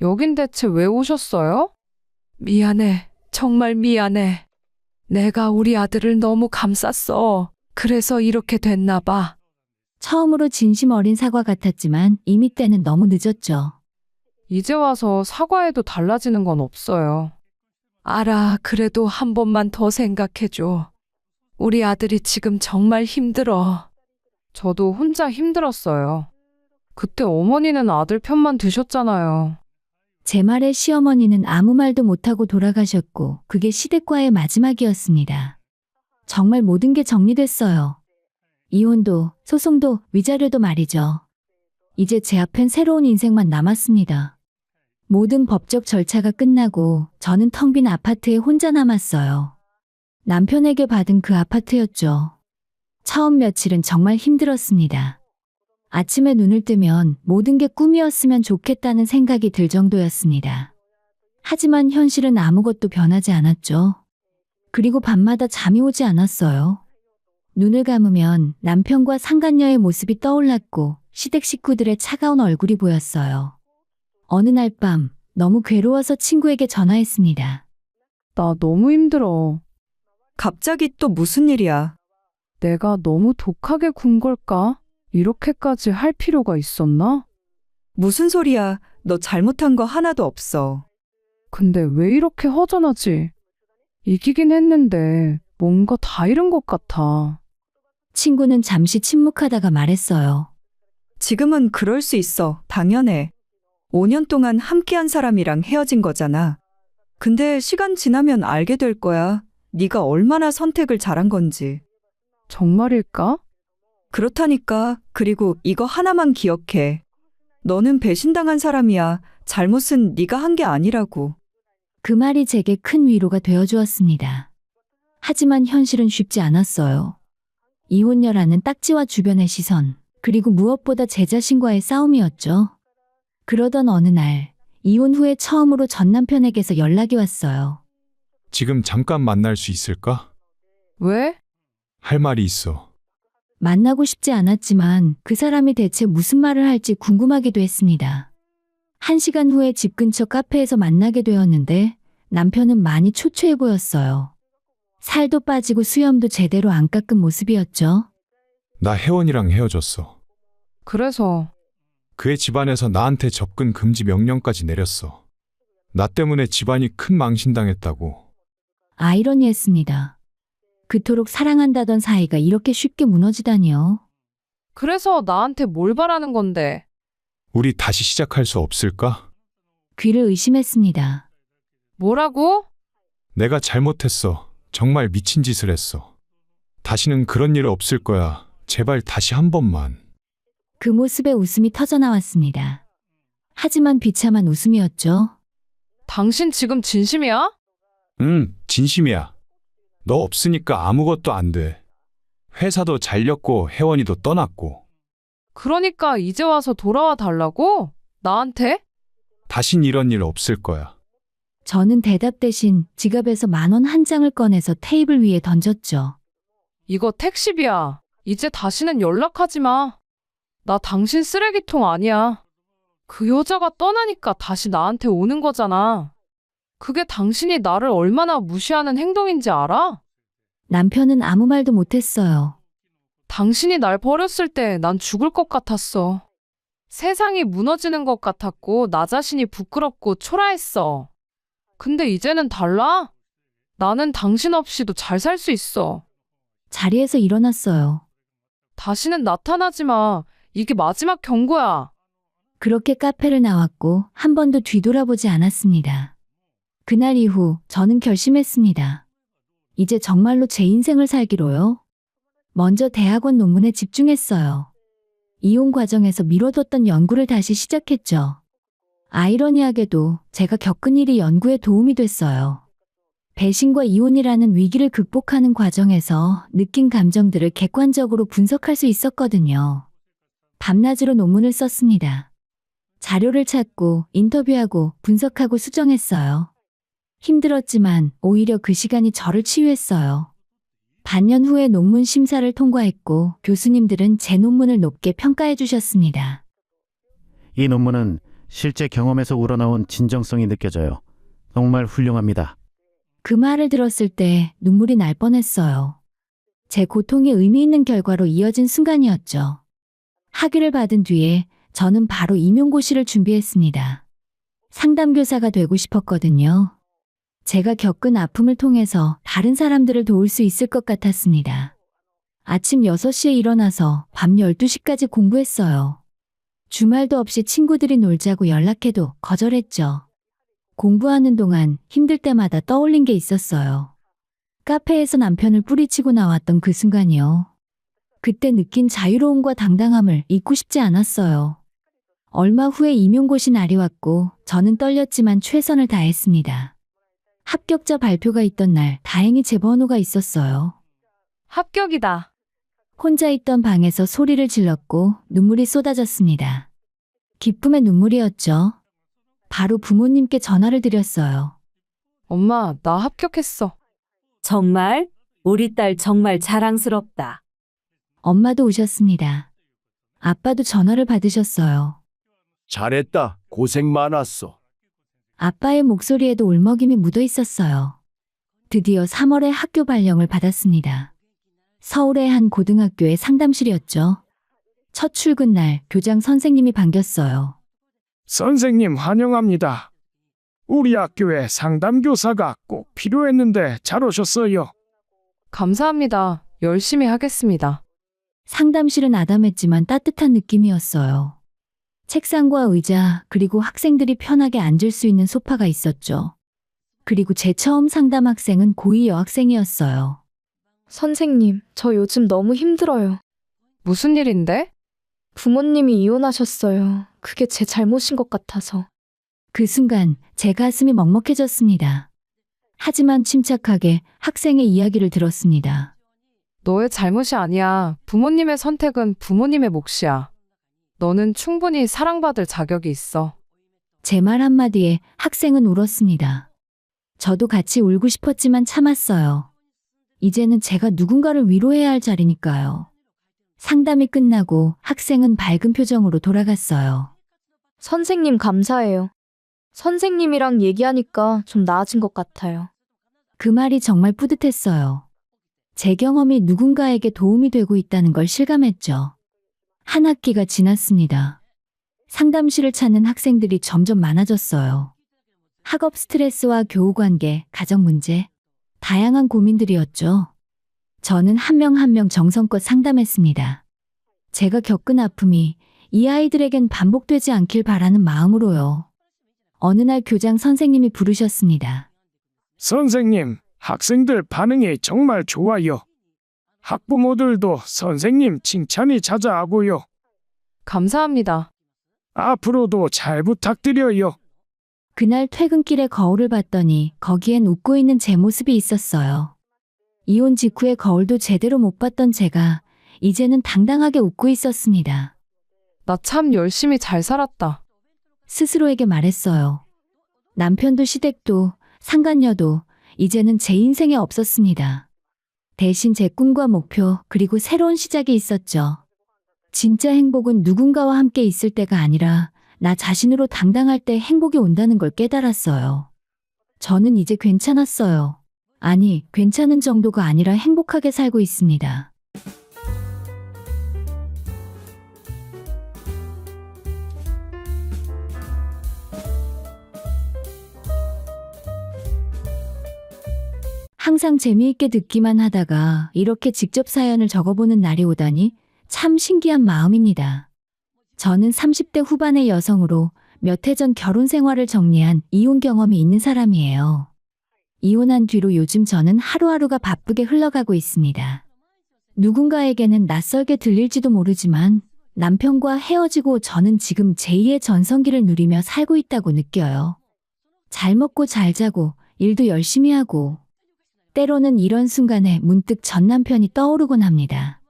여긴 대체 왜 오셨어요? 미안해. 정말 미안해. 내가 우리 아들을 너무 감쌌어. 그래서 이렇게 됐나 봐. 처음으로 진심 어린 사과 같았지만 이미 때는 너무 늦었죠. 이제 와서 사과해도 달라지는 건 없어요. 알아. 그래도 한 번만 더 생각해줘. 우리 아들이 지금 정말 힘들어. 저도 혼자 힘들었어요. 그때 어머니는 아들 편만 드셨잖아요. 제 말에 시어머니는 아무 말도 못하고 돌아가셨고 그게 시댁과의 마지막이었습니다. 정말 모든 게 정리됐어요. 이혼도, 소송도, 위자료도 말이죠. 이제 제 앞엔 새로운 인생만 남았습니다. 모든 법적 절차가 끝나고 저는 텅 빈 아파트에 혼자 남았어요. 남편에게 받은 그 아파트였죠. 처음 며칠은 정말 힘들었습니다. 아침에 눈을 뜨면 모든 게 꿈이었으면 좋겠다는 생각이 들 정도였습니다. 하지만 현실은 아무것도 변하지 않았죠. 그리고 밤마다 잠이 오지 않았어요. 눈을 감으면 남편과 상간녀의 모습이 떠올랐고 시댁 식구들의 차가운 얼굴이 보였어요. 어느 날 밤 너무 괴로워서 친구에게 전화했습니다. 나 너무 힘들어. 갑자기 또 무슨 일이야? 내가 너무 독하게 군 걸까? 이렇게까지 할 필요가 있었나? 무슨 소리야? 너 잘못한 거 하나도 없어. 근데 왜 이렇게 허전하지? 이기긴 했는데 뭔가 다 잃은 것 같아. 친구는 잠시 침묵하다가 말했어요. 지금은 그럴 수 있어. 당연해. 5년 동안 함께한 사람이랑 헤어진 거잖아. 근데 시간 지나면 알게 될 거야. 네가 얼마나 선택을 잘한 건지. 정말일까? 그렇다니까. 그리고 이거 하나만 기억해. 너는 배신당한 사람이야. 잘못은 네가 한 게 아니라고. 그 말이 제게 큰 위로가 되어주었습니다. 하지만 현실은 쉽지 않았어요. 이혼녀라는 딱지와 주변의 시선, 그리고 무엇보다 제 자신과의 싸움이었죠. 그러던 어느 날, 이혼 후에 처음으로 전 남편에게서 연락이 왔어요. 지금 잠깐 만날 수 있을까? 왜? 할 말이 있어. 만나고 싶지 않았지만 그 사람이 대체 무슨 말을 할지 궁금하기도 했습니다. 1시간 후에 집 근처 카페에서 만나게 되었는데 남편은 많이 초췌해 보였어요. 살도 빠지고 수염도 제대로 안 깎은 모습이었죠. 나 혜원이랑 헤어졌어. 그래서 그의 집안에서 나한테 접근 금지 명령까지 내렸어. 나 때문에 집안이 큰 망신당했다고. 아이러니했습니다. 그토록 사랑한다던 사이가 이렇게 쉽게 무너지다니요. 그래서 나한테 뭘 바라는 건데? 우리 다시 시작할 수 없을까? 귀를 의심했습니다. 뭐라고? 내가 잘못했어. 정말 미친 짓을 했어. 다시는 그런 일 없을 거야. 제발 다시 한 번만. 그 모습에 웃음이 터져나왔습니다. 하지만 비참한 웃음이었죠. 당신 지금 진심이야? 응, 진심이야. 너 없으니까 아무것도 안 돼. 회사도 잘렸고 혜원이도 떠났고. 그러니까 이제 와서 돌아와 달라고? 나한테? 다신 이런 일 없을 거야. 저는 대답 대신 지갑에서 10,000원 한 장을 꺼내서 테이블 위에 던졌죠. 이거 택시비야. 이제 다시는 연락하지 마. 나 당신 쓰레기통 아니야. 그 여자가 떠나니까 다시 나한테 오는 거잖아. 그게 당신이 나를 얼마나 무시하는 행동인지 알아? 남편은 아무 말도 못했어요. 당신이 날 버렸을 때 난 죽을 것 같았어. 세상이 무너지는 것 같았고 나 자신이 부끄럽고 초라했어. 근데 이제는 달라? 나는 당신 없이도 잘 살 수 있어. 자리에서 일어났어요. 다시는 나타나지 마. 이게 마지막 경고야. 그렇게 카페를 나왔고 한 번도 뒤돌아보지 않았습니다. 그날 이후 저는 결심했습니다. 이제 정말로 제 인생을 살기로요. 먼저 대학원 논문에 집중했어요. 이혼 과정에서 미뤄뒀던 연구를 다시 시작했죠. 아이러니하게도 제가 겪은 일이 연구에 도움이 됐어요. 배신과 이혼이라는 위기를 극복하는 과정에서 느낀 감정들을 객관적으로 분석할 수 있었거든요. 밤낮으로 논문을 썼습니다. 자료를 찾고 인터뷰하고 분석하고 수정했어요. 힘들었지만 오히려 그 시간이 저를 치유했어요. 반년 후에 논문 심사를 통과했고 교수님들은 제 논문을 높게 평가해 주셨습니다. 이 논문은 실제 경험에서 우러나온 진정성이 느껴져요. 정말 훌륭합니다. 그 말을 들었을 때 눈물이 날 뻔했어요. 제 고통이 의미 있는 결과로 이어진 순간이었죠. 학위를 받은 뒤에 저는 바로 임용고시를 준비했습니다. 상담교사가 되고 싶었거든요. 제가 겪은 아픔을 통해서 다른 사람들을 도울 수 있을 것 같았습니다. 아침 6시에 일어나서 밤 12시까지 공부했어요. 주말도 없이 친구들이 놀자고 연락해도 거절했죠. 공부하는 동안 힘들 때마다 떠올린 게 있었어요. 카페에서 남편을 뿌리치고 나왔던 그 순간이요. 그때 느낀 자유로움과 당당함을 잊고 싶지 않았어요. 얼마 후에 임용고시 날이 왔고 저는 떨렸지만 최선을 다했습니다. 합격자 발표가 있던 날 다행히 제 번호가 있었어요. 합격이다. 혼자 있던 방에서 소리를 질렀고 눈물이 쏟아졌습니다. 기쁨의 눈물이었죠. 바로 부모님께 전화를 드렸어요. 엄마, 나 합격했어. 정말? 우리 딸 정말 자랑스럽다. 엄마도 오셨습니다. 아빠도 전화를 받으셨어요. 잘했다. 고생 많았어. 아빠의 목소리에도 울먹임이 묻어 있었어요. 드디어 3월에 학교 발령을 받았습니다. 서울의 한 고등학교의 상담실이었죠. 첫 출근 날 교장 선생님이 반겼어요. 선생님 환영합니다. 우리 학교에 상담교사가 꼭 필요했는데 잘 오셨어요. 감사합니다. 열심히 하겠습니다. 상담실은 아담했지만 따뜻한 느낌이었어요. 책상과 의자, 그리고 학생들이 편하게 앉을 수 있는 소파가 있었죠. 그리고 제 처음 상담 학생은 고2 여학생이었어요. 선생님, 저 요즘 너무 힘들어요. 무슨 일인데? 부모님이 이혼하셨어요. 그게 제 잘못인 것 같아서. 그 순간 제 가슴이 먹먹해졌습니다. 하지만 침착하게 학생의 이야기를 들었습니다. 너의 잘못이 아니야. 부모님의 선택은 부모님의 몫이야. 너는 충분히 사랑받을 자격이 있어. 제 말 한마디에 학생은 울었습니다. 저도 같이 울고 싶었지만 참았어요. 이제는 제가 누군가를 위로해야 할 자리니까요. 상담이 끝나고 학생은 밝은 표정으로 돌아갔어요. 선생님 감사해요. 선생님이랑 얘기하니까 좀 나아진 것 같아요. 그 말이 정말 뿌듯했어요. 제 경험이 누군가에게 도움이 되고 있다는 걸 실감했죠. 한 학기가 지났습니다. 상담실을 찾는 학생들이 점점 많아졌어요. 학업 스트레스와 교우 관계, 가정 문제, 다양한 고민들이었죠. 저는 한 명 한 명 정성껏 상담했습니다. 제가 겪은 아픔이 이 아이들에겐 반복되지 않길 바라는 마음으로요. 어느 날 교장 선생님이 부르셨습니다. 선생님, 학생들 반응이 정말 좋아요. 학부모들도 선생님 칭찬이 자자하고요. 감사합니다. 앞으로도 잘 부탁드려요. 그날 퇴근길에 거울을 봤더니 거기엔 웃고 있는 제 모습이 있었어요. 이혼 직후에 거울도 제대로 못 봤던 제가 이제는 당당하게 웃고 있었습니다. 나 참 열심히 잘 살았다. 스스로에게 말했어요. 남편도 시댁도 상간녀도 이제는 제 인생에 없었습니다. 대신 제 꿈과 목표 그리고 새로운 시작이 있었죠. 진짜 행복은 누군가와 함께 있을 때가 아니라 나 자신으로 당당할 때 행복이 온다는 걸 깨달았어요. 저는 이제 괜찮았어요. 아니, 괜찮은 정도가 아니라 행복하게 살고 있습니다. 항상 재미있게 듣기만 하다가 이렇게 직접 사연을 적어보는 날이 오다니 참 신기한 마음입니다. 저는 30대 후반의 여성으로 몇 해 전 결혼 생활을 정리한 이혼 경험이 있는 사람이에요. 이혼한 뒤로 요즘 저는 하루하루가 바쁘게 흘러가고 있습니다. 누군가에게는 낯설게 들릴지도 모르지만 남편과 헤어지고 저는 지금 제2의 전성기를 누리며 살고 있다고 느껴요. 잘 먹고 잘 자고 일도 열심히 하고 때로는 이런 순간에 문득 전 남편이 떠오르곤 합니다.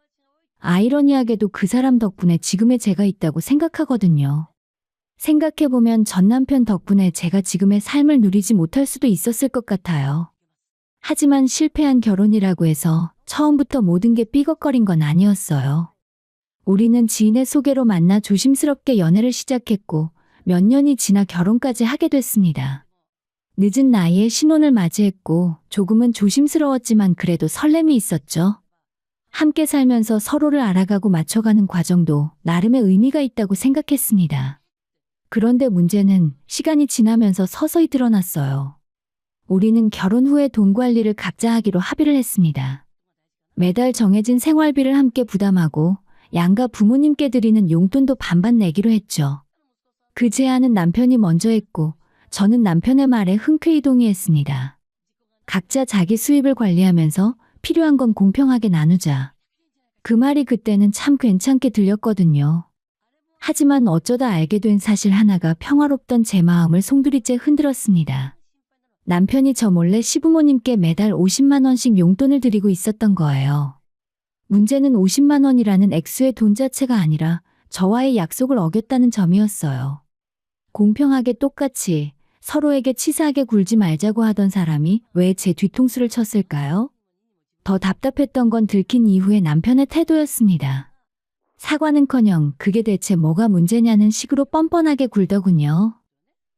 아이러니하게도 그 사람 덕분에 지금의 제가 있다고 생각하거든요. 생각해보면 전 남편 덕분에 제가 지금의 삶을 누리지 못할 수도 있었을 것 같아요. 하지만 실패한 결혼이라고 해서 처음부터 모든 게 삐걱거린 건 아니었어요. 우리는 지인의 소개로 만나 조심스럽게 연애를 시작했고 몇 년이 지나 결혼까지 하게 됐습니다. 늦은 나이에 신혼을 맞이했고 조금은 조심스러웠지만 그래도 설렘이 있었죠. 함께 살면서 서로를 알아가고 맞춰가는 과정도 나름의 의미가 있다고 생각했습니다. 그런데 문제는 시간이 지나면서 서서히 드러났어요. 우리는 결혼 후에 돈 관리를 각자 하기로 합의를 했습니다. 매달 정해진 생활비를 함께 부담하고 양가 부모님께 드리는 용돈도 반반 내기로 했죠. 그 제안은 남편이 먼저 했고 저는 남편의 말에 흔쾌히 동의했습니다. 각자 자기 수입을 관리하면서 필요한 건 공평하게 나누자. 그 말이 그때는 참 괜찮게 들렸거든요. 하지만 어쩌다 알게 된 사실 하나가 평화롭던 제 마음을 송두리째 흔들었습니다. 남편이 저 몰래 시부모님께 매달 50만 원씩 용돈을 드리고 있었던 거예요. 문제는 50만 원이라는 액수의 돈 자체가 아니라 저와의 약속을 어겼다는 점이었어요. 공평하게 똑같이 서로에게 치사하게 굴지 말자고 하던 사람이 왜 제 뒤통수를 쳤을까요? 더 답답했던 건 들킨 이후의 남편의 태도였습니다. 사과는커녕 그게 대체 뭐가 문제냐는 식으로 뻔뻔하게 굴더군요.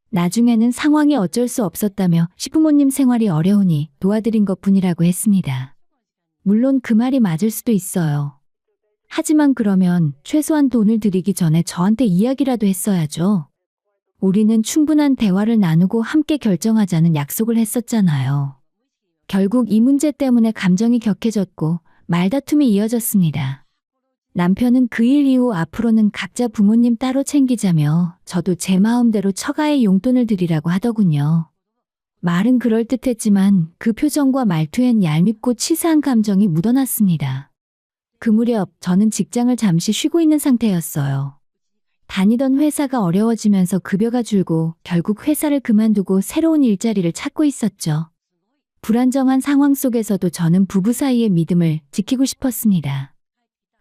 나중에는 상황이 어쩔 수 없었다며 시부모님 생활이 어려우니 도와드린 것뿐이라고 했습니다. 물론 그 말이 맞을 수도 있어요. 하지만 그러면 최소한 돈을 드리기 전에 저한테 이야기라도 했어야죠. 우리는 충분한 대화를 나누고 함께 결정하자는 약속을 했었잖아요. 결국 이 문제 때문에 감정이 격해졌고 말다툼이 이어졌습니다. 남편은 그 일 이후 앞으로는 각자 부모님 따로 챙기자며 저도 제 마음대로 처가에 용돈을 드리라고 하더군요. 말은 그럴듯했지만 그 표정과 말투엔 얄밉고 치사한 감정이 묻어났습니다. 그 무렵 저는 직장을 잠시 쉬고 있는 상태였어요. 다니던 회사가 어려워지면서 급여가 줄고 결국 회사를 그만두고 새로운 일자리를 찾고 있었죠. 불안정한 상황 속에서도 저는 부부 사이의 믿음을 지키고 싶었습니다.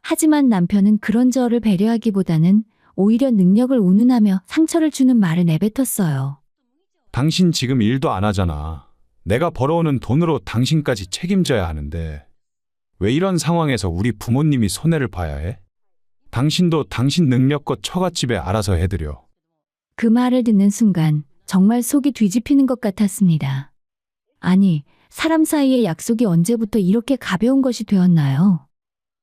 하지만 남편은 그런 저를 배려하기보다는 오히려 능력을 운운하며 상처를 주는 말을 내뱉었어요. 당신 지금 일도 안 하잖아. 내가 벌어오는 돈으로 당신까지 책임져야 하는데 왜 이런 상황에서 우리 부모님이 손해를 봐야 해? 당신도 당신 능력껏 처갓집에 알아서 해드려. 그 말을 듣는 순간 정말 속이 뒤집히는 것 같았습니다. 아니, 사람 사이의 약속이 언제부터 이렇게 가벼운 것이 되었나요?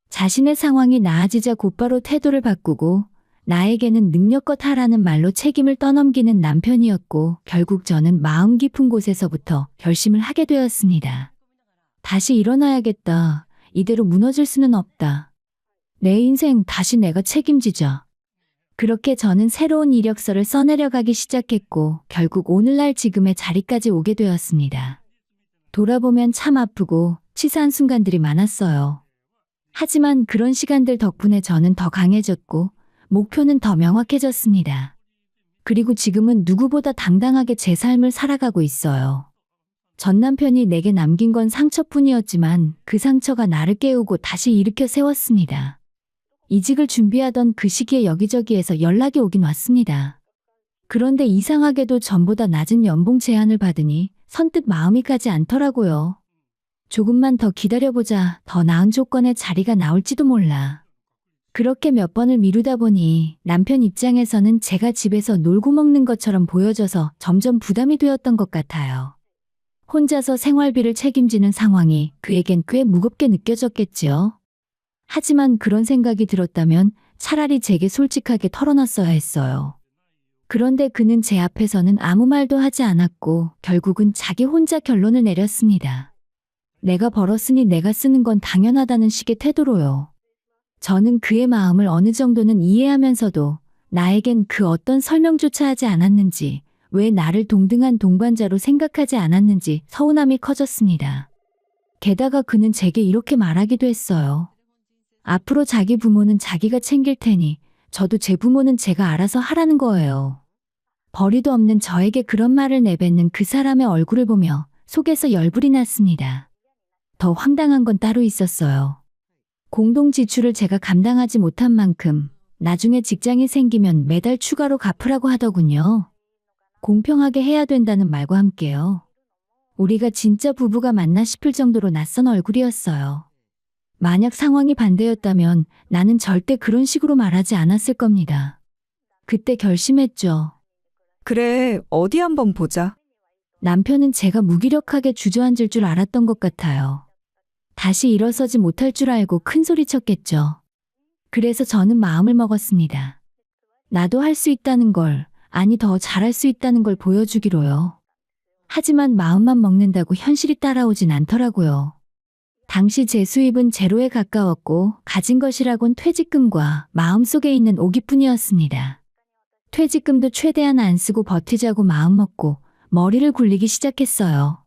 자신의 상황이 나아지자 곧바로 태도를 바꾸고 나에게는 능력껏 하라는 말로 책임을 떠넘기는 남편이었고 결국 저는 마음 깊은 곳에서부터 결심을 하게 되었습니다. 다시 일어나야겠다. 이대로 무너질 수는 없다. 내 인생 다시 내가 책임지자. 그렇게 저는 새로운 이력서를 써내려가기 시작했고 결국 오늘날 지금의 자리까지 오게 되었습니다. 돌아보면 참 아프고 치사한 순간들이 많았어요. 하지만 그런 시간들 덕분에 저는 더 강해졌고 목표는 더 명확해졌습니다. 그리고 지금은 누구보다 당당하게 제 삶을 살아가고 있어요. 전 남편이 내게 남긴 건 상처뿐이었지만 그 상처가 나를 깨우고 다시 일으켜 세웠습니다. 이직을 준비하던 그 시기에 여기저기에서 연락이 오긴 왔습니다. 그런데 이상하게도 전보다 낮은 연봉 제안을 받으니 선뜻 마음이 가지 않더라고요. 조금만 더 기다려보자. 더 나은 조건의 자리가 나올지도 몰라. 그렇게 몇 번을 미루다 보니 남편 입장에서는 제가 집에서 놀고 먹는 것처럼 보여져서 점점 부담이 되었던 것 같아요. 혼자서 생활비를 책임지는 상황이 그에겐 꽤 무겁게 느껴졌겠지요. 하지만 그런 생각이 들었다면 차라리 제게 솔직하게 털어놨어야 했어요. 그런데 그는 제 앞에서는 아무 말도 하지 않았고 결국은 자기 혼자 결론을 내렸습니다. 내가 벌었으니 내가 쓰는 건 당연하다는 식의 태도로요. 저는 그의 마음을 어느 정도는 이해하면서도 나에겐 그 어떤 설명조차 하지 않았는지, 왜 나를 동등한 동반자로 생각하지 않았는지 서운함이 커졌습니다. 게다가 그는 제게 이렇게 말하기도 했어요. 앞으로 자기 부모는 자기가 챙길 테니 저도 제 부모는 제가 알아서 하라는 거예요. 벌이도 없는 저에게 그런 말을 내뱉는 그 사람의 얼굴을 보며 속에서 열불이 났습니다. 더 황당한 건 따로 있었어요. 공동 지출을 제가 감당하지 못한 만큼 나중에 직장이 생기면 매달 추가로 갚으라고 하더군요. 공평하게 해야 된다는 말과 함께요. 우리가 진짜 부부가 맞나 싶을 정도로 낯선 얼굴이었어요. 만약 상황이 반대였다면 나는 절대 그런 식으로 말하지 않았을 겁니다. 그때 결심했죠. 그래, 어디 한번 보자. 남편은 제가 무기력하게 주저앉을 줄 알았던 것 같아요. 다시 일어서지 못할 줄 알고 큰 소리 쳤겠죠. 그래서 저는 마음을 먹었습니다. 나도 할 수 있다는 걸, 아니 더 잘할 수 있다는 걸 보여주기로요. 하지만 마음만 먹는다고 현실이 따라오진 않더라고요. 당시 제 수입은 제로에 가까웠고 가진 것이라곤 퇴직금과 마음속에 있는 오기뿐이었습니다. 퇴직금도 최대한 안 쓰고 버티자고 마음먹고 머리를 굴리기 시작했어요.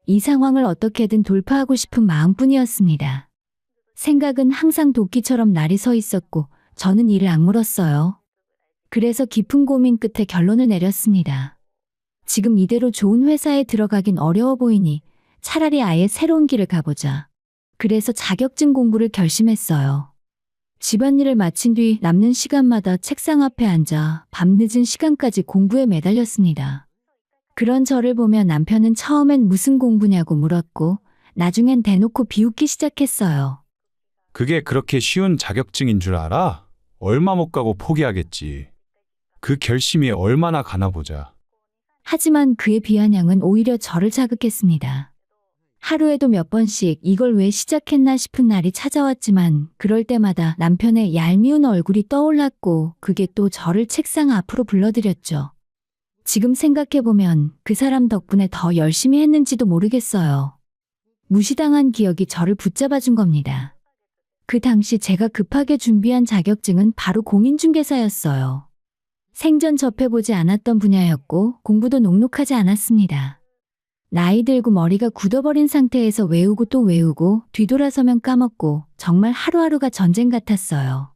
이 상황을 어떻게든 돌파하고 싶은 마음뿐이었습니다. 생각은 항상 도끼처럼 날이 서 있었고 저는 이를 악물었어요. 그래서 깊은 고민 끝에 결론을 내렸습니다. 지금 이대로 좋은 회사에 들어가긴 어려워 보이니 차라리 아예 새로운 길을 가보자. 그래서 자격증 공부를 결심했어요. 집안일을 마친 뒤 남는 시간마다 책상 앞에 앉아 밤늦은 시간까지 공부에 매달렸습니다. 그런 저를 보며 남편은 처음엔 무슨 공부냐고 물었고 나중엔 대놓고 비웃기 시작했어요. 그게 그렇게 쉬운 자격증인 줄 알아? 얼마 못 가고 포기하겠지. 그 결심이 얼마나 가나 보자. 하지만 그의 비아냥은 오히려 저를 자극했습니다. 하루에도 몇 번씩 이걸 왜 시작했나 싶은 날이 찾아왔지만 그럴 때마다 남편의 얄미운 얼굴이 떠올랐고 그게 또 저를 책상 앞으로 불러들였죠. 지금 생각해보면 그 사람 덕분에 더 열심히 했는지도 모르겠어요. 무시당한 기억이 저를 붙잡아준 겁니다. 그 당시 제가 급하게 준비한 자격증은 바로 공인중개사였어요. 생전 접해보지 않았던 분야였고 공부도 녹록하지 않았습니다. 나이 들고 머리가 굳어버린 상태에서 외우고 또 외우고 뒤돌아서면 까먹고 정말 하루하루가 전쟁 같았어요.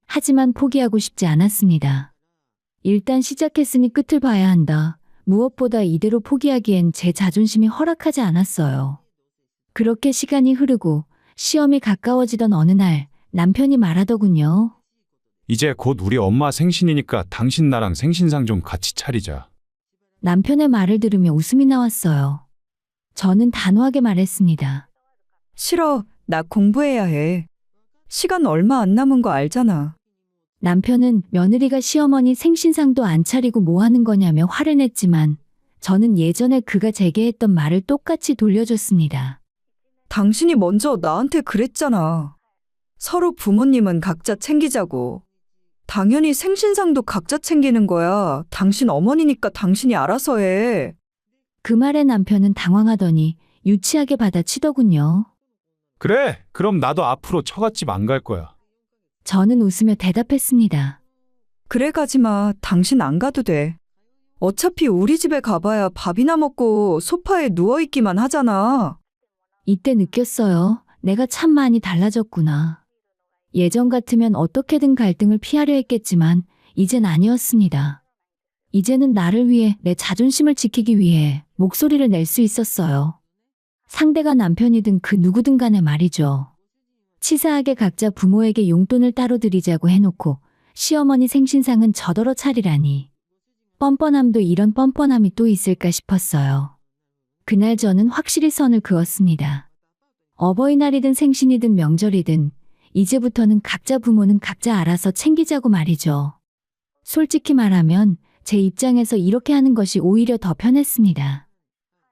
하지만 포기하고 싶지 않았습니다. 일단 시작했으니 끝을 봐야 한다. 무엇보다 이대로 포기하기엔 제 자존심이 허락하지 않았어요. 그렇게 시간이 흐르고 시험이 가까워지던 어느 날 남편이 말하더군요. 이제 곧 우리 엄마 생신이니까 당신 나랑 생신상 좀 같이 차리자. 남편의 말을 들으며 웃음이 나왔어요. 저는 단호하게 말했습니다. 싫어. 나 공부해야 해. 시간 얼마 안 남은 거 알잖아. 남편은 며느리가 시어머니 생신상도 안 차리고 뭐 하는 거냐며 화를 냈지만 저는 예전에 그가 제게 했던 말을 똑같이 돌려줬습니다. 당신이 먼저 나한테 그랬잖아. 서로 부모님은 각자 챙기자고. 당연히 생신상도 각자 챙기는 거야. 당신 어머니니까 당신이 알아서 해. 그 말에 남편은 당황하더니 유치하게 받아치더군요. 그래, 그럼 나도 앞으로 처갓집 안 갈 거야. 저는 웃으며 대답했습니다. 그래 가지 마. 당신 안 가도 돼. 어차피 우리 집에 가봐야 밥이나 먹고 소파에 누워있기만 하잖아. 이때 느꼈어요. 내가 참 많이 달라졌구나. 예전 같으면 어떻게든 갈등을 피하려 했겠지만 이젠 아니었습니다. 이제는 나를 위해 내 자존심을 지키기 위해 목소리를 낼 수 있었어요. 상대가 남편이든 그 누구든 간에 말이죠. 치사하게 각자 부모에게 용돈을 따로 드리자고 해놓고 시어머니 생신상은 저더러 차리라니. 뻔뻔함도 이런 뻔뻔함이 또 있을까 싶었어요. 그날 저는 확실히 선을 그었습니다. 어버이날이든 생신이든 명절이든 이제부터는 각자 부모는 각자 알아서 챙기자고 말이죠. 솔직히 말하면 제 입장에서 이렇게 하는 것이 오히려 더 편했습니다.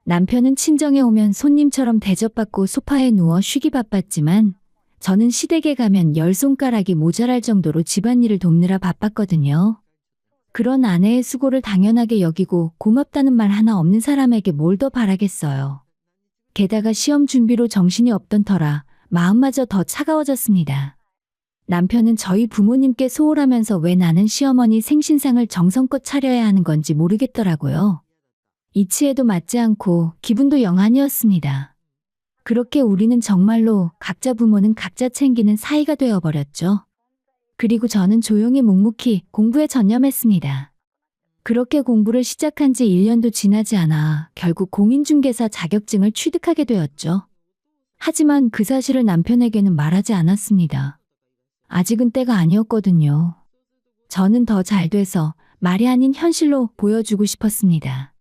남편은 친정에 오면 손님처럼 대접받고 소파에 누워 쉬기 바빴지만 저는 시댁에 가면 10손가락이 모자랄 정도로 집안일을 돕느라 바빴거든요. 그런 아내의 수고를 당연하게 여기고 고맙다는 말 하나 없는 사람에게 뭘 더 바라겠어요. 게다가 시험 준비로 정신이 없던 터라 마음마저 더 차가워졌습니다. 남편은 저희 부모님께 소홀하면서 왜 나는 시어머니 생신상을 정성껏 차려야 하는 건지 모르겠더라고요. 이치에도 맞지 않고 기분도 영 아니었습니다. 그렇게 우리는 정말로 각자 부모는 각자 챙기는 사이가 되어버렸죠. 그리고 저는 조용히 묵묵히 공부에 전념했습니다. 그렇게 공부를 시작한 지 1년도 지나지 않아 결국 공인중개사 자격증을 취득하게 되었죠. 하지만 그 사실을 남편에게는 말하지 않았습니다. 아직은 때가 아니었거든요. 저는 더 잘 돼서 말이 아닌 현실로 보여주고 싶었습니다.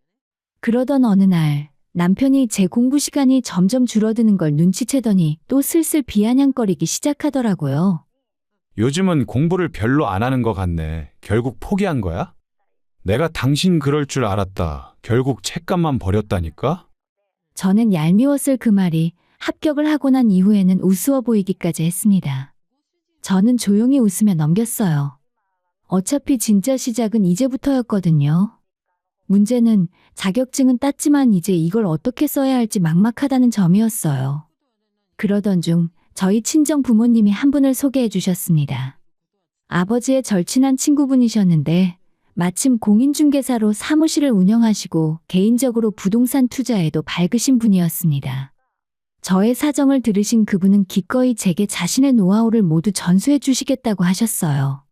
그러던 어느 날 남편이 제 공부 시간이 점점 줄어드는 걸 눈치채더니 또 슬슬 비아냥거리기 시작하더라고요. 요즘은 공부를 별로 안 하는 것 같네. 결국 포기한 거야? 내가 당신 그럴 줄 알았다. 결국 책값만 버렸다니까? 저는 얄미웠을 그 말이 합격을 하고 난 이후에는 우스워 보이기까지 했습니다. 저는 조용히 웃으며 넘겼어요. 어차피 진짜 시작은 이제부터였거든요. 문제는 자격증은 땄지만 이제 이걸 어떻게 써야 할지 막막하다는 점이었어요. 그러던 중 저희 친정 부모님이 한 분을 소개해 주셨습니다. 아버지의 절친한 친구분이셨는데 마침 공인중개사로 사무실을 운영하시고 개인적으로 부동산 투자에도 밝으신 분이었습니다. 저의 사정을 들으신 그분은 기꺼이 제게 자신의 노하우를 모두 전수해 주시겠다고 하셨어요.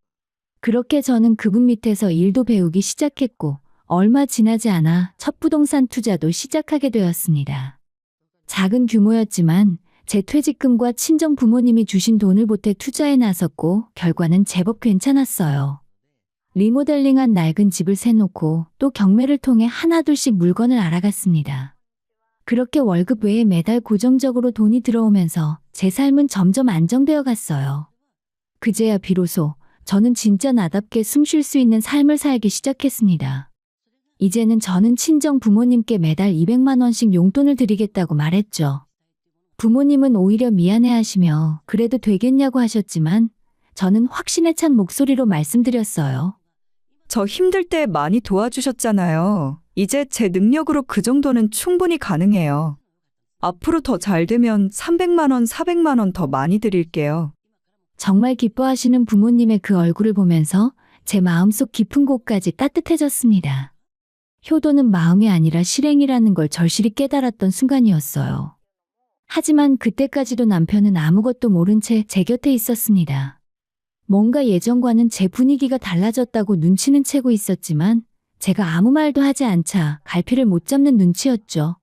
그렇게 저는 그분 밑에서 일도 배우기 시작했고 얼마 지나지 않아 첫 부동산 투자도 시작하게 되었습니다. 작은 규모였지만 제 퇴직금과 친정 부모님이 주신 돈을 보태 투자에 나섰고 결과는 제법 괜찮았어요. 리모델링한 낡은 집을 세놓고 또 경매를 통해 하나둘씩 물건을 알아갔습니다. 그렇게 월급 외에 매달 고정적으로 돈이 들어오면서 제 삶은 점점 안정되어 갔어요. 그제야 비로소 저는 진짜 나답게 숨 쉴 수 있는 삶을 살기 시작했습니다. 이제는 저는 친정 부모님께 매달 200만 원씩 용돈을 드리겠다고 말했죠. 부모님은 오히려 미안해하시며 그래도 되겠냐고 하셨지만 저는 확신에 찬 목소리로 말씀드렸어요. 저 힘들 때 많이 도와주셨잖아요. 이제 제 능력으로 그 정도는 충분히 가능해요. 앞으로 더 잘 되면 300만 원, 400만 원 더 많이 드릴게요. 정말 기뻐하시는 부모님의 그 얼굴을 보면서 제 마음속 깊은 곳까지 따뜻해졌습니다. 효도는 마음이 아니라 실행이라는 걸 절실히 깨달았던 순간이었어요. 하지만 그때까지도 남편은 아무것도 모른 채 제 곁에 있었습니다. 뭔가 예전과는 제 분위기가 달라졌다고 눈치는 채고 있었지만 제가 아무 말도 하지 않자 갈피를 못 잡는 눈치였죠.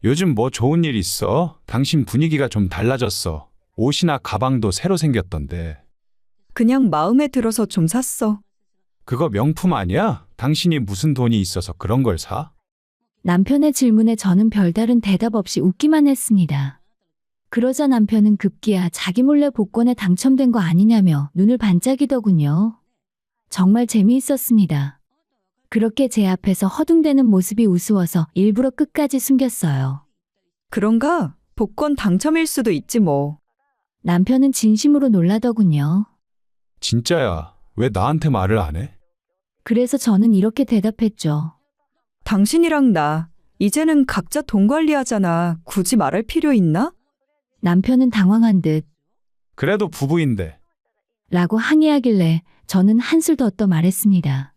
요즘 뭐 좋은 일 있어? 당신 분위기가 좀 달라졌어. 옷이나 가방도 새로 생겼던데. 그냥 마음에 들어서 좀 샀어. 그거 명품 아니야? 당신이 무슨 돈이 있어서 그런 걸 사? 남편의 질문에 저는 별다른 대답 없이 웃기만 했습니다. 그러자 남편은 급기야 자기 몰래 복권에 당첨된 거 아니냐며 눈을 반짝이더군요. 정말 재미있었습니다. 그렇게 제 앞에서 허둥대는 모습이 우스워서 일부러 끝까지 숨겼어요. 그런가? 복권 당첨일 수도 있지 뭐. 남편은 진심으로 놀라더군요. 진짜야. 왜 나한테 말을 안 해? 그래서 저는 이렇게 대답했죠. 당신이랑 나, 이제는 각자 돈 관리하잖아. 굳이 말할 필요 있나? 남편은 당황한 듯 그래도 부부인데. 라고 항의하길래 저는 한술 더 떠 말했습니다.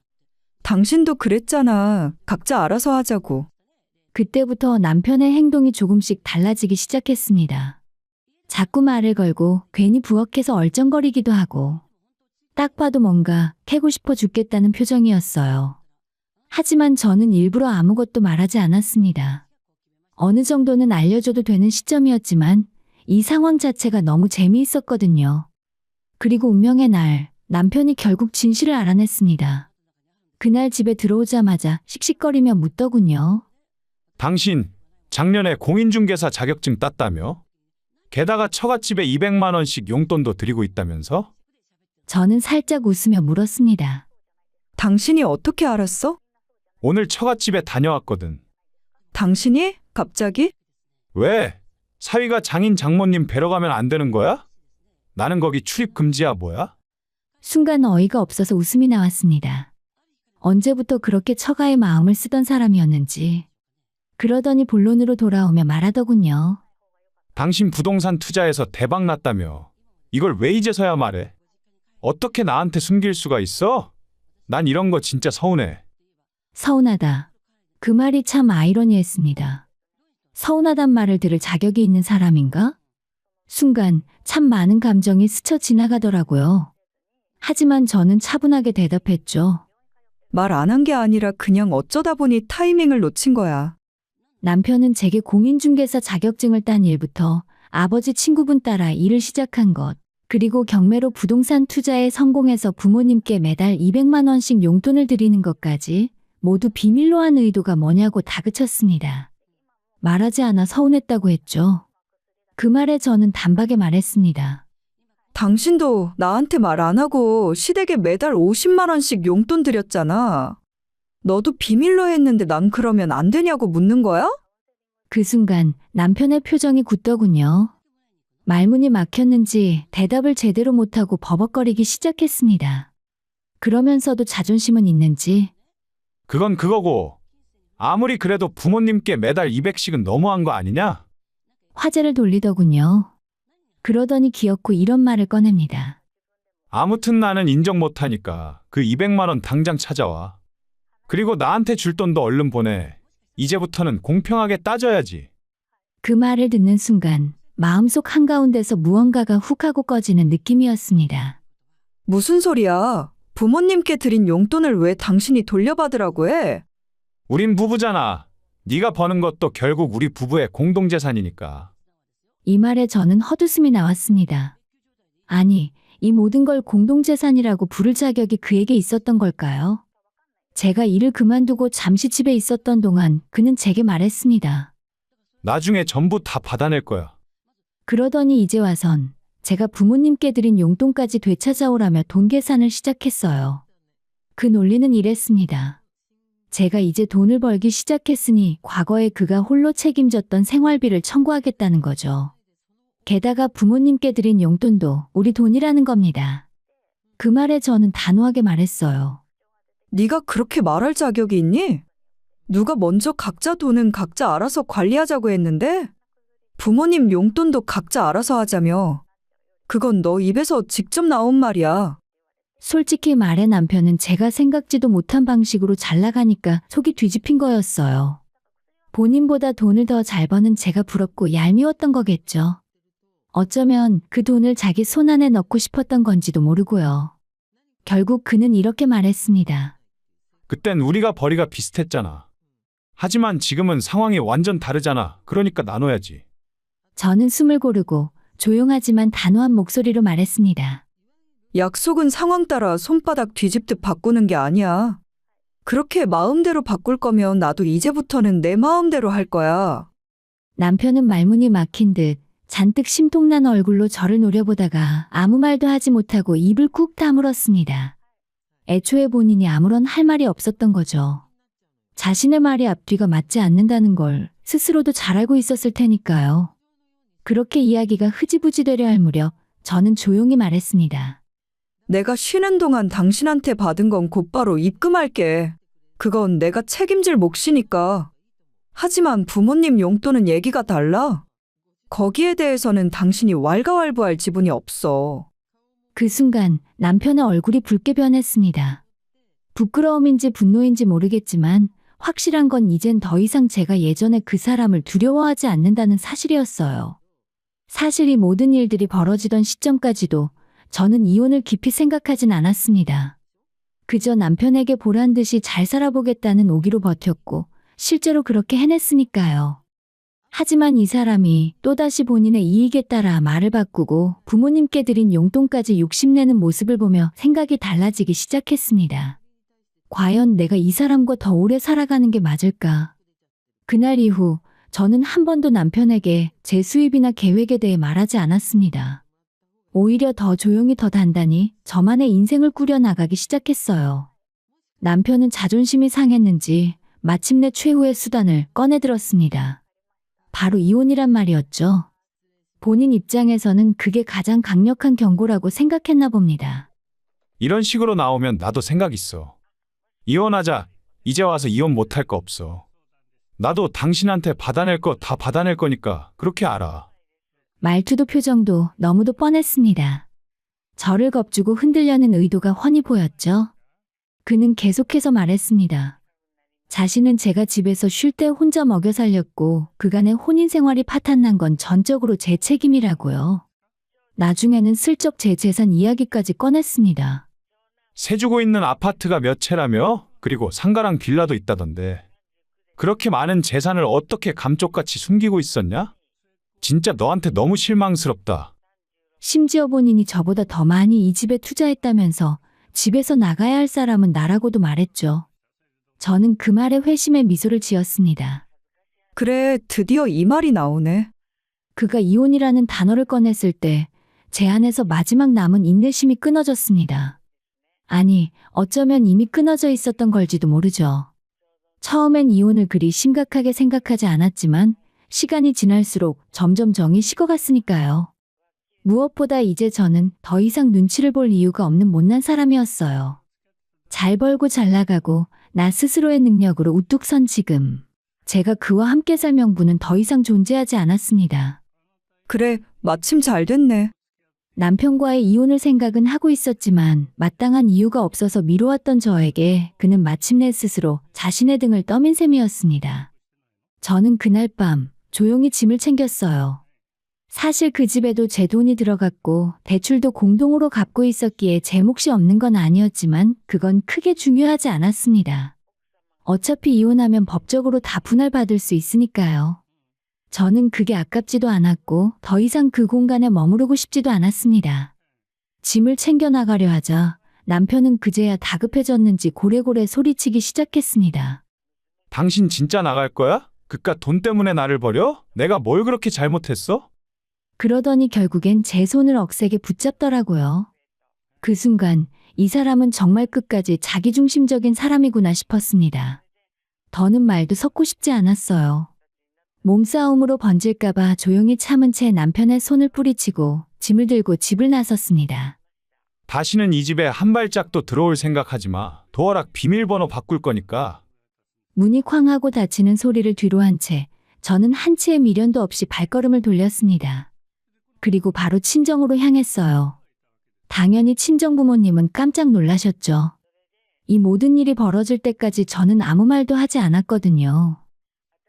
당신도 그랬잖아. 각자 알아서 하자고. 그때부터 남편의 행동이 조금씩 달라지기 시작했습니다. 자꾸 말을 걸고 괜히 부엌에서 얼쩡거리기도 하고 딱 봐도 뭔가 캐고 싶어 죽겠다는 표정이었어요. 하지만 저는 일부러 아무것도 말하지 않았습니다. 어느 정도는 알려줘도 되는 시점이었지만 이 상황 자체가 너무 재미있었거든요. 그리고 운명의 날, 남편이 결국 진실을 알아냈습니다. 그날 집에 들어오자마자 씩씩거리며 묻더군요. 당신 작년에 공인중개사 자격증 땄다며? 게다가 처갓집에 200만 원씩 용돈도 드리고 있다면서? 저는 살짝 웃으며 물었습니다. 당신이 어떻게 알았어? 오늘 처갓집에 다녀왔거든. 당신이? 갑자기? 왜? 사위가 장인 장모님 뵈러 가면 안 되는 거야? 나는 거기 출입 금지야 뭐야? 순간 어이가 없어서 웃음이 나왔습니다. 언제부터 그렇게 처가의 마음을 쓰던 사람이었는지. 그러더니 본론으로 돌아오며 말하더군요. 당신 부동산 투자해서 대박 났다며. 이걸 왜 이제서야 말해? 어떻게 나한테 숨길 수가 있어? 난 이런 거 진짜 서운해. 서운하다. 그 말이 참 아이러니했습니다. 서운하단 말을 들을 자격이 있는 사람인가? 순간 참 많은 감정이 스쳐 지나가더라고요. 하지만 저는 차분하게 대답했죠. 말 안 한 게 아니라 그냥 어쩌다 보니 타이밍을 놓친 거야. 남편은 제게 공인중개사 자격증을 딴 일부터 아버지 친구분 따라 일을 시작한 것, 그리고 경매로 부동산 투자에 성공해서 부모님께 매달 200만 원씩 용돈을 드리는 것까지 모두 비밀로 한 의도가 뭐냐고 다그쳤습니다. 말하지 않아 서운했다고 했죠. 그 말에 저는 단박에 말했습니다. 당신도 나한테 말 안 하고 시댁에 매달 50만 원씩 용돈 드렸잖아. 너도 비밀로 했는데 난 그러면 안 되냐고 묻는 거야? 그 순간 남편의 표정이 굳더군요. 말문이 막혔는지 대답을 제대로 못하고 버벅거리기 시작했습니다. 그러면서도 자존심은 있는지 그건 그거고 아무리 그래도 부모님께 매달 200씩은 너무한 거 아니냐? 화제를 돌리더군요. 그러더니 기어코 이런 말을 꺼냅니다. 아무튼 나는 인정 못하니까 그 200만 원 당장 찾아와. 그리고 나한테 줄 돈도 얼른 보내. 이제부터는 공평하게 따져야지. 그 말을 듣는 순간 마음속 한가운데서 무언가가 훅 하고 꺼지는 느낌이었습니다. 무슨 소리야? 부모님께 드린 용돈을 왜 당신이 돌려받으라고 해? 우린 부부잖아. 네가 버는 것도 결국 우리 부부의 공동재산이니까. 이 말에 저는 헛웃음이 나왔습니다. 아니, 이 모든 걸 공동재산이라고 부를 자격이 그에게 있었던 걸까요? 제가 일을 그만두고 잠시 집에 있었던 동안 그는 제게 말했습니다. 나중에 전부 다 받아낼 거야. 그러더니 이제 와선 제가 부모님께 드린 용돈까지 되찾아오라며 돈 계산을 시작했어요. 그 논리는 이랬습니다. 제가 이제 돈을 벌기 시작했으니 과거에 그가 홀로 책임졌던 생활비를 청구하겠다는 거죠. 게다가 부모님께 드린 용돈도 우리 돈이라는 겁니다. 그 말에 저는 단호하게 말했어요. 네가 그렇게 말할 자격이 있니? 누가 먼저 각자 돈은 각자 알아서 관리하자고 했는데? 부모님 용돈도 각자 알아서 하자며. 그건 너 입에서 직접 나온 말이야. 솔직히 말해 남편은 제가 생각지도 못한 방식으로 잘 나가니까 속이 뒤집힌 거였어요. 본인보다 돈을 더 잘 버는 제가 부럽고 얄미웠던 거겠죠. 어쩌면 그 돈을 자기 손 안에 넣고 싶었던 건지도 모르고요. 결국 그는 이렇게 말했습니다. 그땐 우리가 벌이가 비슷했잖아. 하지만 지금은 상황이 완전 다르잖아. 그러니까 나눠야지. 저는 숨을 고르고 조용하지만 단호한 목소리로 말했습니다. 약속은 상황 따라 손바닥 뒤집듯 바꾸는 게 아니야. 그렇게 마음대로 바꿀 거면 나도 이제부터는 내 마음대로 할 거야. 남편은 말문이 막힌 듯 잔뜩 심통난 얼굴로 저를 노려보다가 아무 말도 하지 못하고 입을 꾹 다물었습니다. 애초에 본인이 아무런 할 말이 없었던 거죠. 자신의 말이 앞뒤가 맞지 않는다는 걸 스스로도 잘 알고 있었을 테니까요. 그렇게 이야기가 흐지부지 되려 할 무렵 저는 조용히 말했습니다. 내가 쉬는 동안 당신한테 받은 건 곧바로 입금할게. 그건 내가 책임질 몫이니까. 하지만 부모님 용돈은 얘기가 달라. 거기에 대해서는 당신이 왈가왈부할 지분이 없어. 그 순간 남편의 얼굴이 붉게 변했습니다. 부끄러움인지 분노인지 모르겠지만 확실한 건 이젠 더 이상 제가 예전에 그 사람을 두려워하지 않는다는 사실이었어요. 사실 이 모든 일들이 벌어지던 시점까지도 저는 이혼을 깊이 생각하진 않았습니다. 그저 남편에게 보란 듯이 잘 살아보겠다는 오기로 버텼고 실제로 그렇게 해냈으니까요. 하지만 이 사람이 또다시 본인의 이익에 따라 말을 바꾸고 부모님께 드린 용돈까지 욕심내는 모습을 보며 생각이 달라지기 시작했습니다. 과연 내가 이 사람과 더 오래 살아가는 게 맞을까? 그날 이후 저는 한 번도 남편에게 제 수입이나 계획에 대해 말하지 않았습니다. 오히려 더 조용히 더 단단히 저만의 인생을 꾸려나가기 시작했어요. 남편은 자존심이 상했는지 마침내 최후의 수단을 꺼내들었습니다. 바로 이혼이란 말이었죠. 본인 입장에서는 그게 가장 강력한 경고라고 생각했나 봅니다. 이런 식으로 나오면 나도 생각 있어. 이혼하자. 이제 와서 이혼 못할 거 없어. 나도 당신한테 받아낼 거 다 받아낼 거니까 그렇게 알아. 말투도 표정도 너무도 뻔했습니다. 저를 겁주고 흔들려는 의도가 훤히 보였죠. 그는 계속해서 말했습니다. 자신은 제가 집에서 쉴 때 혼자 먹여 살렸고 그간의 혼인 생활이 파탄난 건 전적으로 제 책임이라고요. 나중에는 슬쩍 제 재산 이야기까지 꺼냈습니다. 세 주고 있는 아파트가 몇 채라며? 그리고 상가랑 빌라도 있다던데. 그렇게 많은 재산을 어떻게 감쪽같이 숨기고 있었냐? 진짜 너한테 너무 실망스럽다. 심지어 본인이 저보다 더 많이 이 집에 투자했다면서 집에서 나가야 할 사람은 나라고도 말했죠. 저는 그 말에 회심의 미소를 지었습니다. 그래, 드디어 이 말이 나오네. 그가 이혼이라는 단어를 꺼냈을 때 제 안에서 마지막 남은 인내심이 끊어졌습니다. 아니, 어쩌면 이미 끊어져 있었던 걸지도 모르죠. 처음엔 이혼을 그리 심각하게 생각하지 않았지만 시간이 지날수록 점점 정이 식어갔으니까요. 무엇보다 이제 저는 더 이상 눈치를 볼 이유가 없는 못난 사람이었어요. 잘 벌고 잘 나가고 나 스스로의 능력으로 우뚝 선 지금 제가 그와 함께 살 명분은 더 이상 존재하지 않았습니다. 그래, 마침 잘 됐네. 남편과의 이혼을 생각은 하고 있었지만 마땅한 이유가 없어서 미뤄왔던 저에게 그는 마침내 스스로 자신의 등을 떠민 셈이었습니다. 저는 그날 밤 조용히 짐을 챙겼어요. 사실 그 집에도 제 돈이 들어갔고 대출도 공동으로 갚고 있었기에 제 몫이 없는 건 아니었지만 그건 크게 중요하지 않았습니다. 어차피 이혼하면 법적으로 다 분할받을 수 있으니까요. 저는 그게 아깝지도 않았고 더 이상 그 공간에 머무르고 싶지도 않았습니다. 짐을 챙겨 나가려 하자 남편은 그제야 다급해졌는지 고래고래 소리치기 시작했습니다. 당신 진짜 나갈 거야? 그깟 돈 때문에 나를 버려? 내가 뭘 그렇게 잘못했어? 그러더니 결국엔 제 손을 억세게 붙잡더라고요. 그 순간 이 사람은 정말 끝까지 자기중심적인 사람이구나 싶었습니다. 더는 말도 섞고 싶지 않았어요. 몸싸움으로 번질까봐 조용히 참은 채 남편의 손을 뿌리치고 짐을 들고 집을 나섰습니다. 다시는 이 집에 한 발짝도 들어올 생각하지 마. 도어락 비밀번호 바꿀 거니까. 문이 쾅 하고 닫히는 소리를 뒤로 한 채 저는 한치의 미련도 없이 발걸음을 돌렸습니다. 그리고 바로 친정으로 향했어요. 당연히 친정 부모님은 깜짝 놀라셨죠. 이 모든 일이 벌어질 때까지 저는 아무 말도 하지 않았거든요.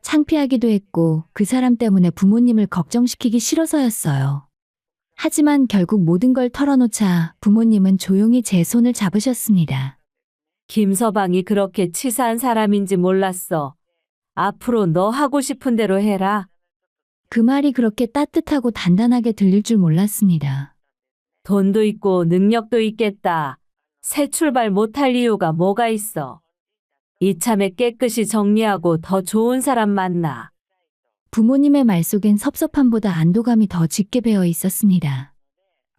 창피하기도 했고 그 사람 때문에 부모님을 걱정시키기 싫어서였어요. 하지만 결국 모든 걸 털어놓자 부모님은 조용히 제 손을 잡으셨습니다. 김서방이 그렇게 치사한 사람인지 몰랐어. 앞으로 너 하고 싶은 대로 해라. 그 말이 그렇게 따뜻하고 단단하게 들릴 줄 몰랐습니다. 돈도 있고 능력도 있겠다. 새 출발 못할 이유가 뭐가 있어. 이참에 깨끗이 정리하고 더 좋은 사람 만나. 부모님의 말 속엔 섭섭함보다 안도감이 더 짙게 배어 있었습니다.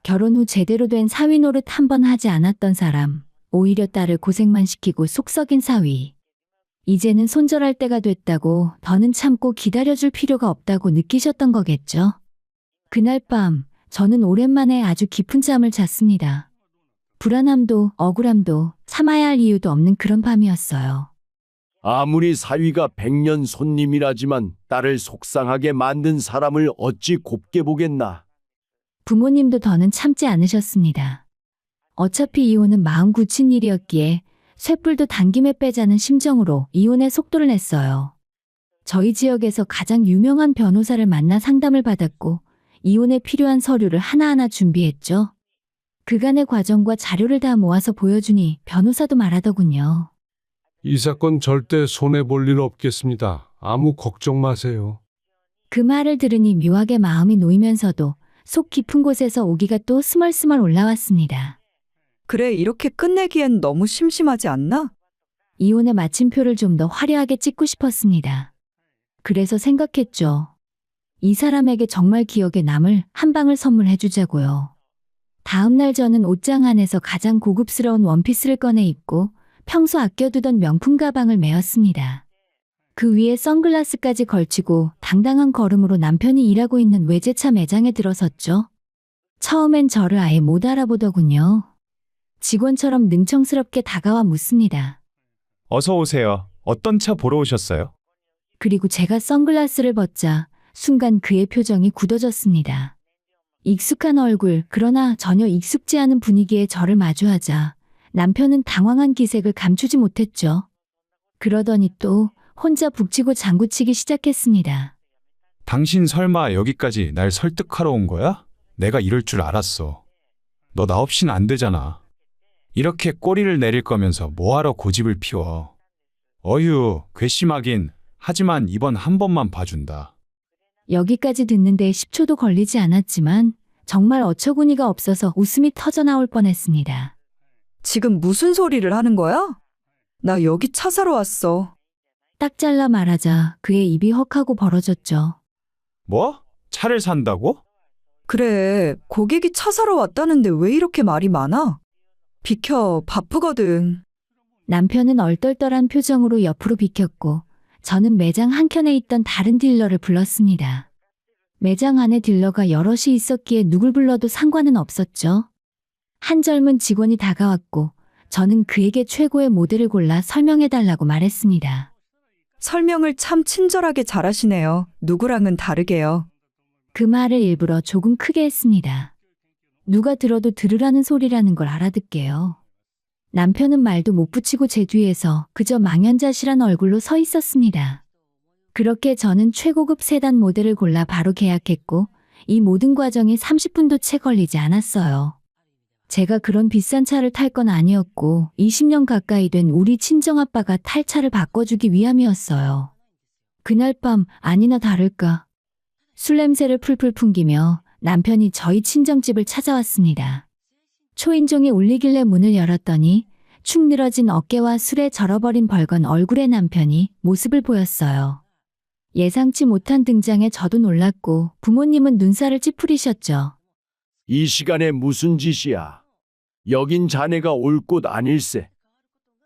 결혼 후 제대로 된 사위 노릇 한 번 하지 않았던 사람, 오히려 딸을 고생만 시키고 속 썩인 사위. 이제는 손절할 때가 됐다고 더는 참고 기다려줄 필요가 없다고 느끼셨던 거겠죠. 그날 밤 저는 오랜만에 아주 깊은 잠을 잤습니다. 불안함도 억울함도 참아야 할 이유도 없는 그런 밤이었어요. 아무리 사위가 100년 손님이라지만 딸을 속상하게 만든 사람을 어찌 곱게 보겠나. 부모님도 더는 참지 않으셨습니다. 어차피 이혼은 마음 굳힌 일이었기에 쇳불도 당김에 빼자는 심정으로 이혼의 속도를 냈어요. 저희 지역에서 가장 유명한 변호사를 만나 상담을 받았고 이혼에 필요한 서류를 하나하나 준비했죠. 그간의 과정과 자료를 다 모아서 보여주니 변호사도 말하더군요. 이 사건 절대 손해볼 일 없겠습니다. 아무 걱정 마세요. 그 말을 들으니 묘하게 마음이 놓이면서도 속 깊은 곳에서 오기가 또 스멀스멀 올라왔습니다. 그래, 이렇게 끝내기엔 너무 심심하지 않나? 이혼의 마침표를 좀 더 화려하게 찍고 싶었습니다. 그래서 생각했죠. 이 사람에게 정말 기억에 남을 한 방을 선물해 주자고요. 다음 날 저는 옷장 안에서 가장 고급스러운 원피스를 꺼내 입고 평소 아껴두던 명품 가방을 메었습니다. 그 위에 선글라스까지 걸치고 당당한 걸음으로 남편이 일하고 있는 외제차 매장에 들어섰죠. 처음엔 저를 아예 못 알아보더군요. 직원처럼 능청스럽게 다가와 묻습니다. 어서 오세요. 어떤 차 보러 오셨어요? 그리고 제가 선글라스를 벗자 순간 그의 표정이 굳어졌습니다. 익숙한 얼굴, 그러나 전혀 익숙지 않은 분위기에 저를 마주하자 남편은 당황한 기색을 감추지 못했죠. 그러더니 또 혼자 북치고 장구치기 시작했습니다. 당신 설마 여기까지 날 설득하러 온 거야? 내가 이럴 줄 알았어. 너 나 없인 안 되잖아. 이렇게 꼬리를 내릴 거면서 뭐하러 고집을 피워. 어휴, 괘씸하긴. 하지만 이번 한 번만 봐준다. 여기까지 듣는데 10초도 걸리지 않았지만 정말 어처구니가 없어서 웃음이 터져나올 뻔했습니다. 지금 무슨 소리를 하는 거야? 나 여기 차 사러 왔어. 딱 잘라 말하자 그의 입이 헉하고 벌어졌죠. 뭐? 차를 산다고? 그래, 고객이 차 사러 왔다는데 왜 이렇게 말이 많아? 비켜, 바쁘거든. 남편은 얼떨떨한 표정으로 옆으로 비켰고 저는 매장 한켠에 있던 다른 딜러를 불렀습니다. 매장 안에 딜러가 여럿이 있었기에 누굴 불러도 상관은 없었죠. 한 젊은 직원이 다가왔고 저는 그에게 최고의 모델을 골라 설명해달라고 말했습니다. 설명을 참 친절하게 잘하시네요. 누구랑은 다르게요. 그 말을 일부러 조금 크게 했습니다. 누가 들어도 들으라는 소리라는 걸 알아듣게요. 남편은 말도 못 붙이고 제 뒤에서 그저 망연자실한 얼굴로 서 있었습니다. 그렇게 저는 최고급 세단 모델을 골라 바로 계약했고 이 모든 과정이 30분도 채 걸리지 않았어요. 제가 그런 비싼 차를 탈 건 아니었고 20년 가까이 된 우리 친정아빠가 탈 차를 바꿔주기 위함이었어요. 그날 밤 아니나 다를까 술 냄새를 풀풀 풍기며 남편이 저희 친정집을 찾아왔습니다. 초인종이 울리길래 문을 열었더니 축 늘어진 어깨와 술에 절어버린 벌건 얼굴의 남편이 모습을 보였어요. 예상치 못한 등장에 저도 놀랐고 부모님은 눈살을 찌푸리셨죠. 이 시간에 무슨 짓이야? 여긴 자네가 올 곳 아닐세.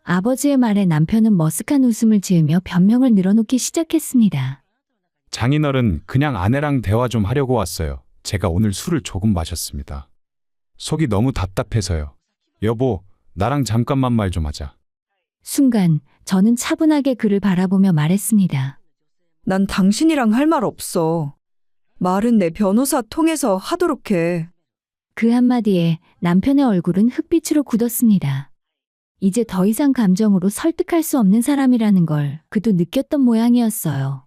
아버지의 말에 남편은 머쓱한 웃음을 지으며 변명을 늘어놓기 시작했습니다. 장인어른, 그냥 아내랑 대화 좀 하려고 왔어요. 제가 오늘 술을 조금 마셨습니다. 속이 너무 답답해서요. 여보, 나랑 잠깐만 말 좀 하자. 순간 저는 차분하게 그를 바라보며 말했습니다. 난 당신이랑 할 말 없어. 말은 내 변호사 통해서 하도록 해. 그 한마디에 남편의 얼굴은 흑빛으로 굳었습니다. 이제 더 이상 감정으로 설득할 수 없는 사람이라는 걸 그도 느꼈던 모양이었어요.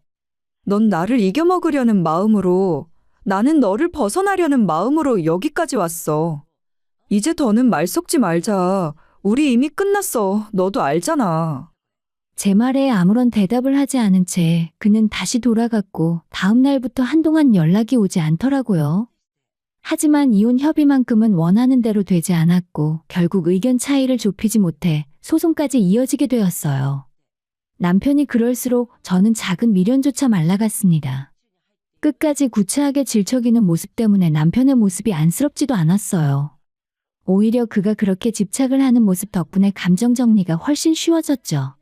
넌 나를 이겨먹으려는 마음으로, 나는 너를 벗어나려는 마음으로 여기까지 왔어. 이제 더는 말 섞지 말자. 우리 이미 끝났어. 너도 알잖아. 제 말에 아무런 대답을 하지 않은 채 그는 다시 돌아갔고 다음 날부터 한동안 연락이 오지 않더라고요. 하지만 이혼 협의만큼은 원하는 대로 되지 않았고 결국 의견 차이를 좁히지 못해 소송까지 이어지게 되었어요. 남편이 그럴수록 저는 작은 미련조차 말라갔습니다. 끝까지 구차하게 질척이는 모습 때문에 남편의 모습이 안쓰럽지도 않았어요. 오히려 그가 그렇게 집착을 하는 모습 덕분에 감정 정리가 훨씬 쉬워졌죠.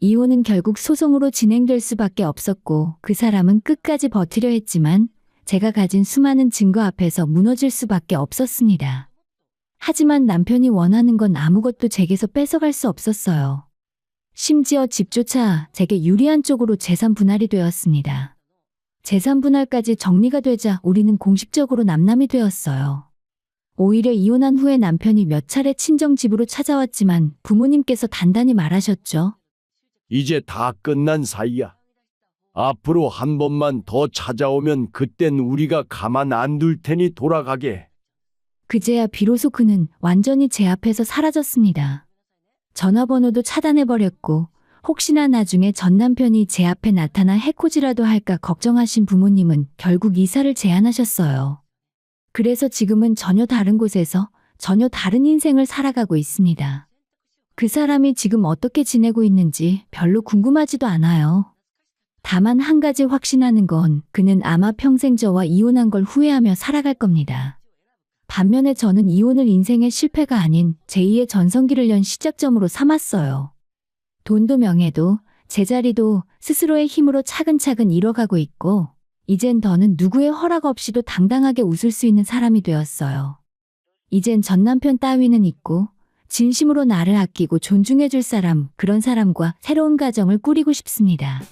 이혼은 결국 소송으로 진행될 수밖에 없었고 그 사람은 끝까지 버티려 했지만 제가 가진 수많은 증거 앞에서 무너질 수밖에 없었습니다. 하지만 남편이 원하는 건 아무것도 제게서 뺏어갈 수 없었어요. 심지어 집조차 제게 유리한 쪽으로 재산 분할이 되었습니다. 재산 분할까지 정리가 되자 우리는 공식적으로 남남이 되었어요. 오히려 이혼한 후에 남편이 몇 차례 친정집으로 찾아왔지만 부모님께서 단단히 말하셨죠. 이제 다 끝난 사이야. 앞으로 한 번만 더 찾아오면 그땐 우리가 가만 안 둘 테니 돌아가게. 그제야 비로소 그는 완전히 제 앞에서 사라졌습니다. 전화번호도 차단해버렸고 혹시나 나중에 전 남편이 제 앞에 나타나 해코지라도 할까 걱정하신 부모님은 결국 이사를 제안하셨어요. 그래서 지금은 전혀 다른 곳에서 전혀 다른 인생을 살아가고 있습니다. 그 사람이 지금 어떻게 지내고 있는지 별로 궁금하지도 않아요. 다만 한 가지 확신하는 건 그는 아마 평생 저와 이혼한 걸 후회하며 살아갈 겁니다. 반면에 저는 이혼을 인생의 실패가 아닌 제2의 전성기를 연 시작점으로 삼았어요. 돈도 명예도 제자리도 스스로의 힘으로 차근차근 이뤄가고 있고 이젠 더는 누구의 허락 없이도 당당하게 웃을 수 있는 사람이 되었어요. 이젠 전 남편 따위는 있고 진심으로 나를 아끼고 존중해줄 사람, 그런 사람과 새로운 가정을 꾸리고 싶습니다.